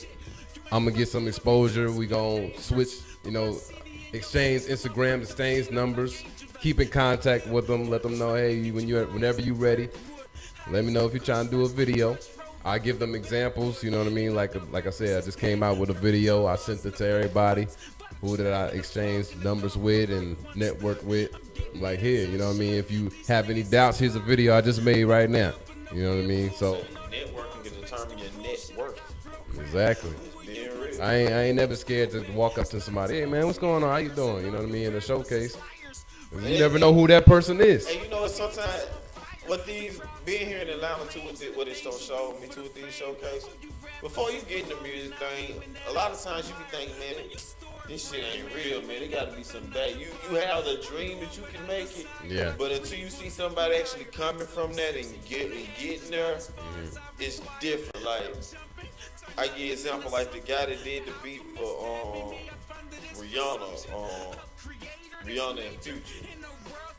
I'm going to get some exposure. We going to switch, exchange Instagram, exchange numbers, keep in contact with them, let them know, hey, whenever you ready, let me know if you're trying to do a video. I give them examples, you know what I mean? Like I said, I just came out with a video. I sent it to everybody who did I exchange numbers with and network with. I'm like, here, you know what I mean? If you have any doubts, here's a video I just made right now. You know what I mean? So networking can determine your net worth. Exactly. I ain't never scared to walk up to somebody, hey man, what's going on? How you doing? You know what I mean? In a showcase. You never know who that person is. And you know, sometimes what these being here in Atlanta too, what it show me too with these showcases. Before you get in the music thing, a lot of times you be thinking, man, this shit ain't real, man. It gotta be some bad. You have the dream that you can make it. Yeah. But until you see somebody actually coming from that and getting there, it's different. Like I give you an example, like the guy that did the beat for Rihanna and Future.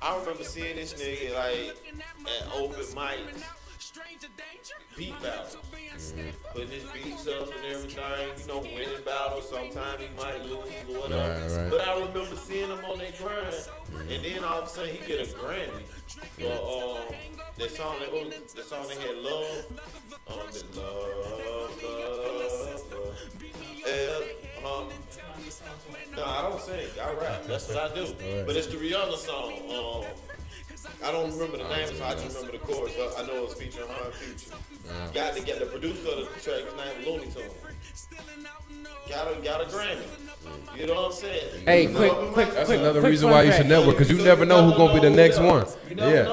I remember seeing this nigga like at open mics, beat battles, putting his beats up and everything, winning battles. Sometimes he might lose or whatever. Right. But I remember seeing him on that grind, and then all of a sudden he get a Grammy for that song they had, Love, No, I don't sing. I rap. That's what I do. Right. But it's the Rihanna song. I don't remember the name, so I just remember the chorus. I know it was featuring her and Future. Got the producer of the track. His name was Looney Tunes. Got a Grammy. You know what I'm saying? Hey, quick. That's another quick reason why you should network, because you never know who's gonna be the next one. Yeah.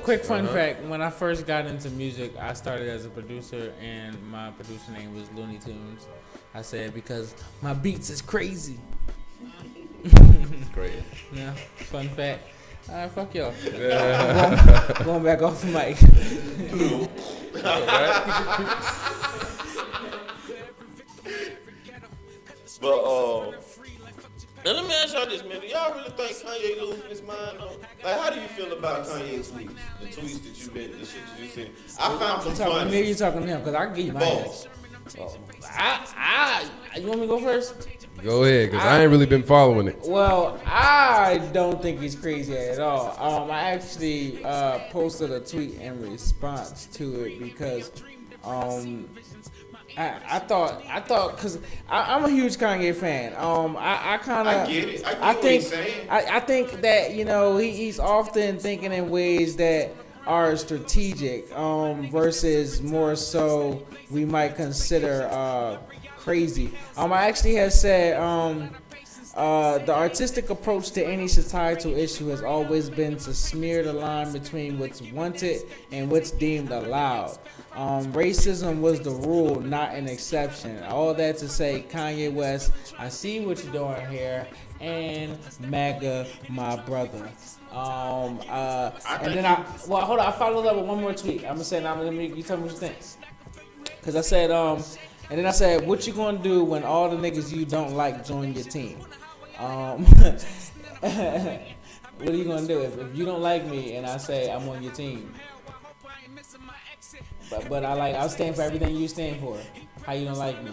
Quick fun fact. When I first got into music, I started as a producer, and my producer name was Looney Tunes. I said because my beats is crazy. Great. Yeah, fun fact. Alright, fuck y'all. Going back off the mic. But now let me ask y'all this, man. Do y'all really think Kanye losing his mind though? Like, how do you feel about Kanye's tweets? The tweets that you've been, the shit that you've seen. I found some talking funny. to me, you talking to him? Because I can give you my answer. You want me to go first? Go ahead, because I ain't really been following it. Well, I don't think he's crazy at all. I actually posted a tweet in response to it because I thought because I'm a huge Kanye fan. I kind of I get it. I get what he's saying. I think that he's often thinking in ways that are strategic versus more so we might consider crazy. I actually had said the artistic approach to any societal issue has always been to smear the line between what's wanted and what's deemed allowed. Racism was the rule, not an exception. All that to say, Kanye West, I see what you're doing here, and MAGA, my brother. And then hold on, I followed up with one more tweet. I'm gonna say, you tell me what you think. Cause I said, and then I said, what you gonna do when all the niggas you don't like join your team? What are you gonna do if you don't like me and I say I'm on your team? But I stand for everything you stand for. How you don't like me?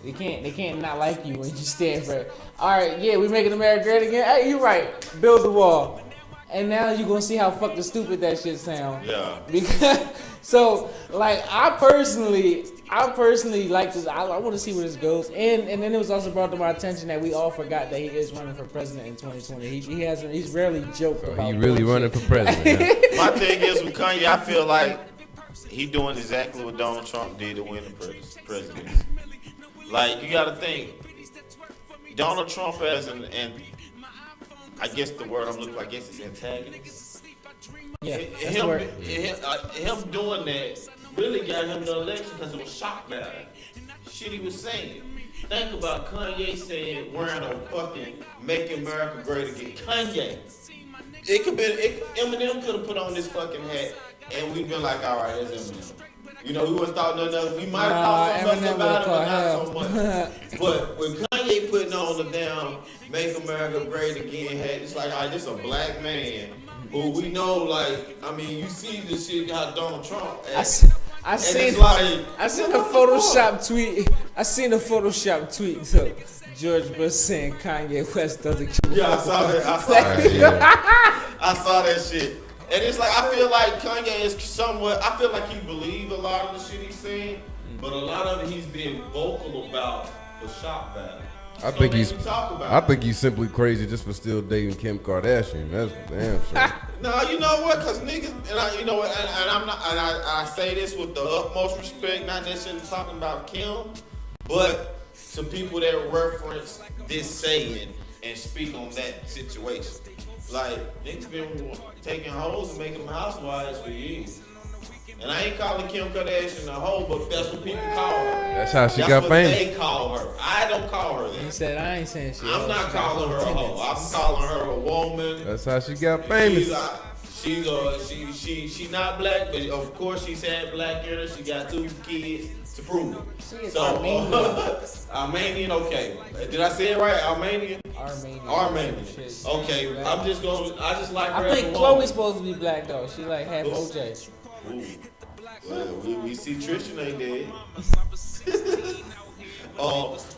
They can't not like you when you stand for it. All right, yeah, we making America great again. Hey, you right. Build the wall. And now you gonna see how fucking stupid that shit sound. Yeah. Because so like I personally like this. I want to see where this goes. And then it was also brought to my attention that we all forgot that he is running for president in 2020. He's rarely joked about. He really running for president. Yeah. My thing is with Kanye, I feel like he doing exactly what Donald Trump did to win the presidency. Like you got to think, Donald Trump as and I guess the word I'm looking for, I guess is antagonist. Yeah, him doing that really got him the election because it was shock value. Shit he was saying. Think about Kanye saying wearing a fucking "Make America Great Again." Kanye. Eminem could have put on this fucking hat and we'd been like, all right, that's Eminem. You know, we would have thought nothing else. We might have thought something else about it, but not so much. But when Kanye putting on the damn "Make America Great Again" hat, it's like, all right, this a black man who we know, like, I mean, you see this shit got Donald Trump. I seen a Photoshop tweet. I seen a Photoshop tweet. So George Bush saying Kanye West doesn't kill. Yeah, I saw that. I saw that shit. And it's like, I feel like Kanye is somewhat, I feel like he believe a lot of the shit he's saying, but a lot of it he's being vocal about for shock value. I think he's simply crazy just for still dating Kim Kardashian. That's damn shit. No, you know what? Cause niggas, and I say this with the utmost respect, not necessarily talking about Kim, but to people that reference this saying and speak on that situation. Like, niggas been taking hoes and making them housewives for years. And I ain't calling Kim Kardashian a hoe, but that's what people call her. That's how she got famous. That's what they call her. I don't call her that. He said, I ain't saying shit. I'm not calling her a hoe. I'm calling her a woman. That's how she got famous. She's not black, but of course she's had black in her. She got 2 kids to prove it. She is Armenian. Armenian, okay. Did I say it right? Armenian? Armenian. Okay, I just like her. I think Chloe's supposed to be black though. She like half OJ. Ooh. Well, we see Tristan ain't dead.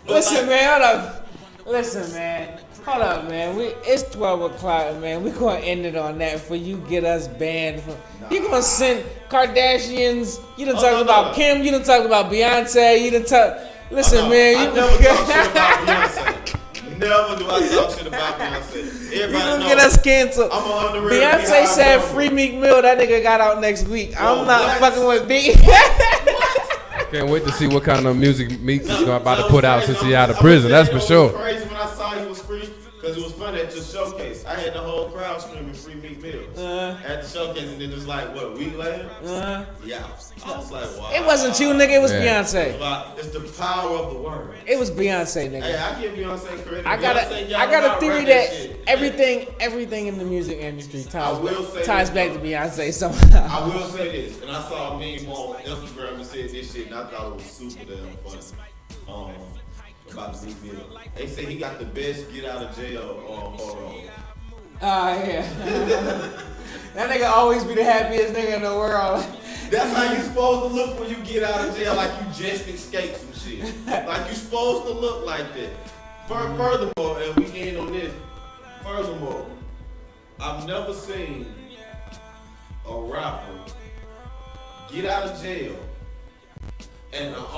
Listen, man, hold up. Listen, man. Hold up, man. It's 12 o'clock, man. We gonna end it on that for you get us banned from. You gonna send Kardashians? You done talk about Kim? You done talk about Beyonce? You done talk? Listen, man. I never talk shit about Beyonce. Never do I talk shit about Beyonce. Everybody you gonna get us canceled. Beyonce said free Meek Mill. That nigga got out next week. I'm not fucking with B. Can't wait to see what kind of music Meek is about to put out since he out of prison. That's for sure. Crazy when I saw he was free because it was funny at the showcase. I had the whole crowd screaming free Meek Mill at the showcase, and then just like what a week later. Yeah, I was like, wow. It wasn't you, nigga. It was Beyonce. It's the power of the word. It was Beyonce, nigga. Hey, I give Beyonce credit. I got a theory that everything in the music industry ties back to Beyonce somehow. I will say this, and I saw a meme on Instagram that said this shit, and I thought it was super damn funny. About the Meek Mill. They say he got the best get out of jail photo. Yeah. That nigga always be the happiest nigga in the world. That's how you supposed to look when you get out of jail, like you just escaped some shit. Like you supposed to look like that. Furthermore, and we end on this. Furthermore, I've never seen a rapper get out of jail and not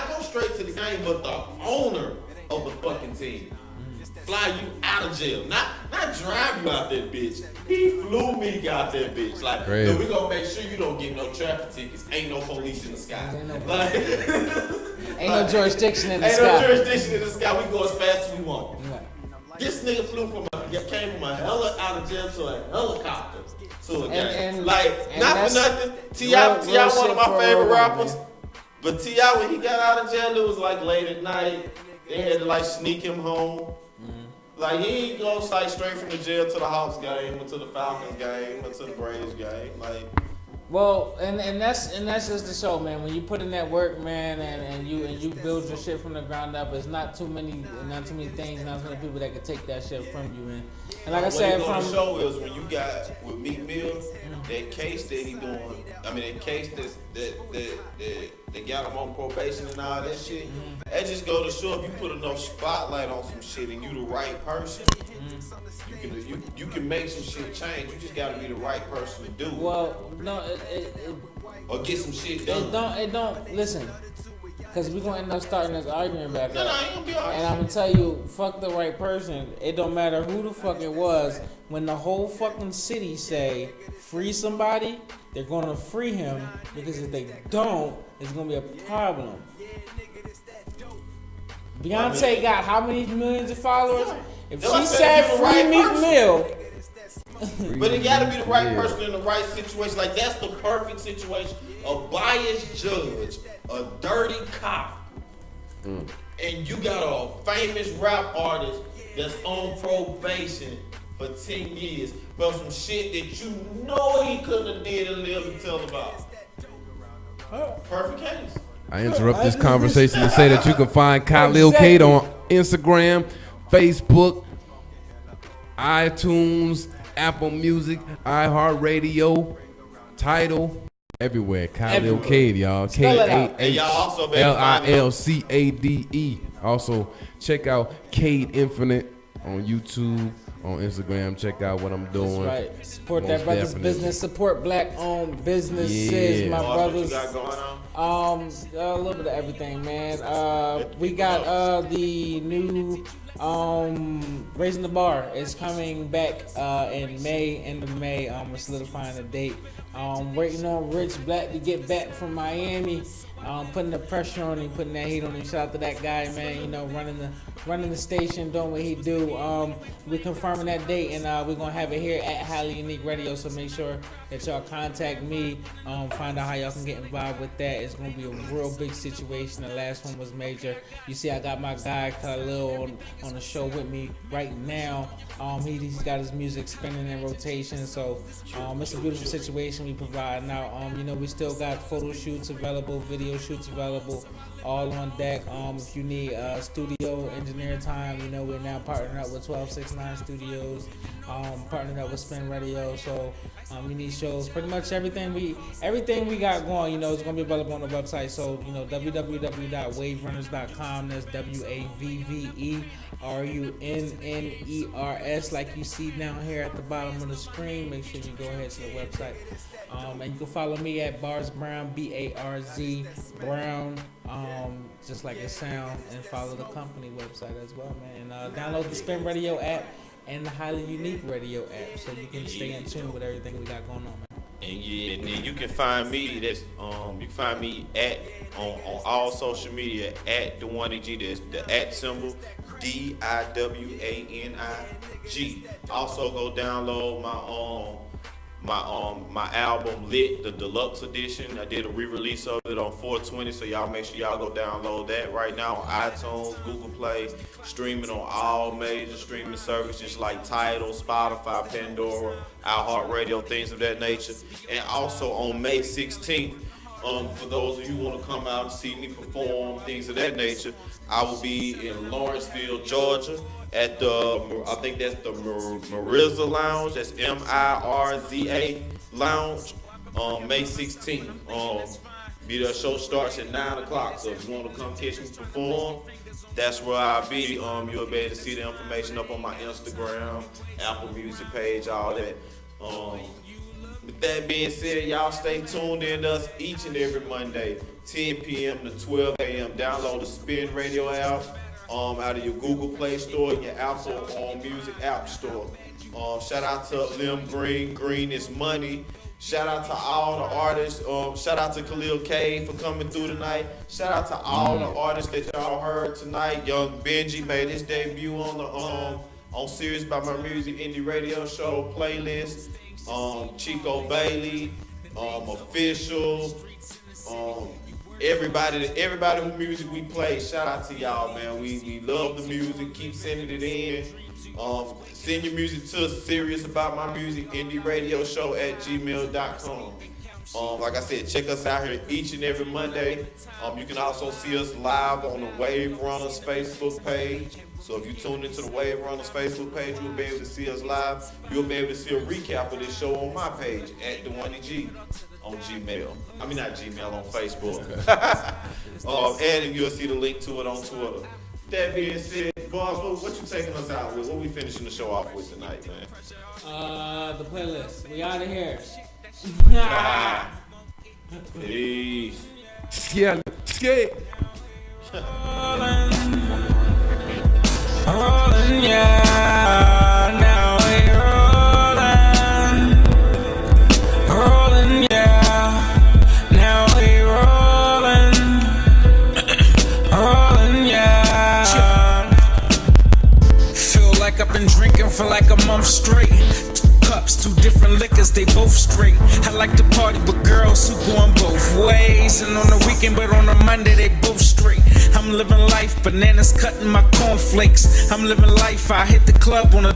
go straight to the game, but the owner of the fucking team fly you out of jail, not drive you out that bitch. He flew me out that bitch. Like, no, we gonna make sure you don't get no traffic tickets. Ain't no police in the sky. Ain't no jurisdiction in the sky. Ain't no jurisdiction in the sky. We go as fast as we want. This nigga came from a out of jail to a helicopter. To a game. Not for nothing. T.I. one of my favorite rappers. But T.I. when he got out of jail, it was like late at night. They had to like sneak him home. Like he ain't go like straight from the jail to the Hawks game, or to the Falcons game, or to the Braves game. Like, well, and that's just the show, man. When you put in that work, man, and you build your shit from the ground up, it's not too many things, not too many people that can take that shit from you, man. And like I said, from the show is when you got with Meek Mill, that case that he doing. I mean, that case that got him on probation and all that shit. That just go to show if you put enough spotlight on some shit and you the right person, You can make some shit change. You just gotta be the right person to do it. Well, no, or get some shit done. It don't listen. Cause we gonna end up starting this argument back No, up. I ain't gonna be arguing. And I'm gonna tell you, fuck the right person. It don't matter who the fuck it was. When the whole fucking city say free somebody, they're gonna free him, because if they don't, it's gonna be a problem. Beyonce got how many millions of followers? If she said free Meek Mill. But it gotta be the right person in the right situation. Like, that's the perfect situation. A biased judge, a dirty cop, and you got a famous rap artist that's on probation for 10 years for some shit that you know he couldn't have did and live and tell about. Perfect case. I interrupt this conversation to say that you can find Khalil Kate on Instagram, Facebook, iTunes, Apple Music, iHeartRadio, Tidal, everywhere. Khalil Cade, y'all. K-A-H-L-I-L-C-A-D-E. Also, check out Cade Infinite on YouTube, on Instagram. Check out what I'm doing. That's right. Support that brother's business. Support black-owned businesses, my brothers. What you got going on? A little bit of everything, man. We got the new Raising the Bar is coming back in May, end of May. We're solidifying the date. Waiting on Rich Black to get back from Miami. Putting the pressure on him, putting that heat on him. Shout out to that guy, man. You know, running the station, doing what he do. We're confirming that date, and we're gonna have it here at Highly Unique Radio. So make sure that y'all contact me. Find out how y'all can get involved with that. It's gonna be a real big situation. The last one was major. You see, I got my guy Khalil on the show with me right now. He's got his music spinning in rotation. So it's a beautiful situation we provide. Now, you know, we still got photo shoots available, video shoots available, all on deck. If you need studio engineer time, you know, we're now partnering up with 1269 Studios, partnered up with Spin Radio. So you need shows, pretty much everything we got going, you know, it's gonna be available on the website. So, you know, www.waverunners.com. That's WAVVERUNNERS, like you see down here at the bottom of the screen. Make sure you go ahead to the website. And you can follow me at Bars Brown, BARZ Brown, just like it sound, and follow the company website as well, man. And download the Spin Radio app and the Highly Unique Radio app, so you can stay in tune with everything we got going on, man. And then you can find me. That's you can find me at on all social media at the one G. That's the at symbol DIWANIG. Also go download my album Lit, the deluxe edition. I did a re-release of it on 420, so y'all make sure y'all go download that right now on iTunes, Google Play, streaming on all major streaming services like Tidal, Spotify, Pandora, iHeartRadio, things of that nature. And also on May 16th, for those of you who want to come out and see me perform, things of that nature, I will be in Lawrenceville, Georgia, at the, I think that's the Mirza Lounge. That's MIRZA Lounge. May 16th. Be there. Show starts at 9 o'clock. So if you want to come catch me perform, that's where I'll be. You'll be able to see the information up on my Instagram, Apple Music page, all that. With that being said, y'all stay tuned in to us each and every Monday, 10 p.m. to 12 a.m. Download the Spin Radio app out of your Google Play Store and your Apple Music App Store. Shout out to Lim Green, Green is Money. Shout out to all the artists. Shout out to Khalil K for coming through tonight. Shout out to all the artists that y'all heard tonight. Young Benji made his debut on the on Serious by My Music Indie Radio Show playlist. Chico Bailey, Official, everybody who music we play, shout out to y'all, man. We love the music. Keep sending it in. Send your music to us, Serious About My Music Indie Radio Show at gmail.com. Like I said, check us out here each and every Monday. You can also see us live on the Wave Runners Facebook page. So if you tune into the Wave Runners Facebook page, you'll be able to see us live. You'll be able to see a recap of this show on my page at the one G on Gmail. I mean, not Gmail, on Facebook. And you'll see the link to it on Twitter. That being said, Boss, what you taking us out with? What we finishing the show off with tonight, man? The playlist. We out of here. Peace. Yeah, skate. Rolling, yeah, now we rolling, yeah, now we rolling, yeah. Feel like I've been drinking for like a month straight. Cups, two different liquors, they both straight. I like to party with girls who going both ways. And on the weekend, but on a Monday, they both straight. I'm living life, bananas cutting my cornflakes. I'm living life, I hit the club on a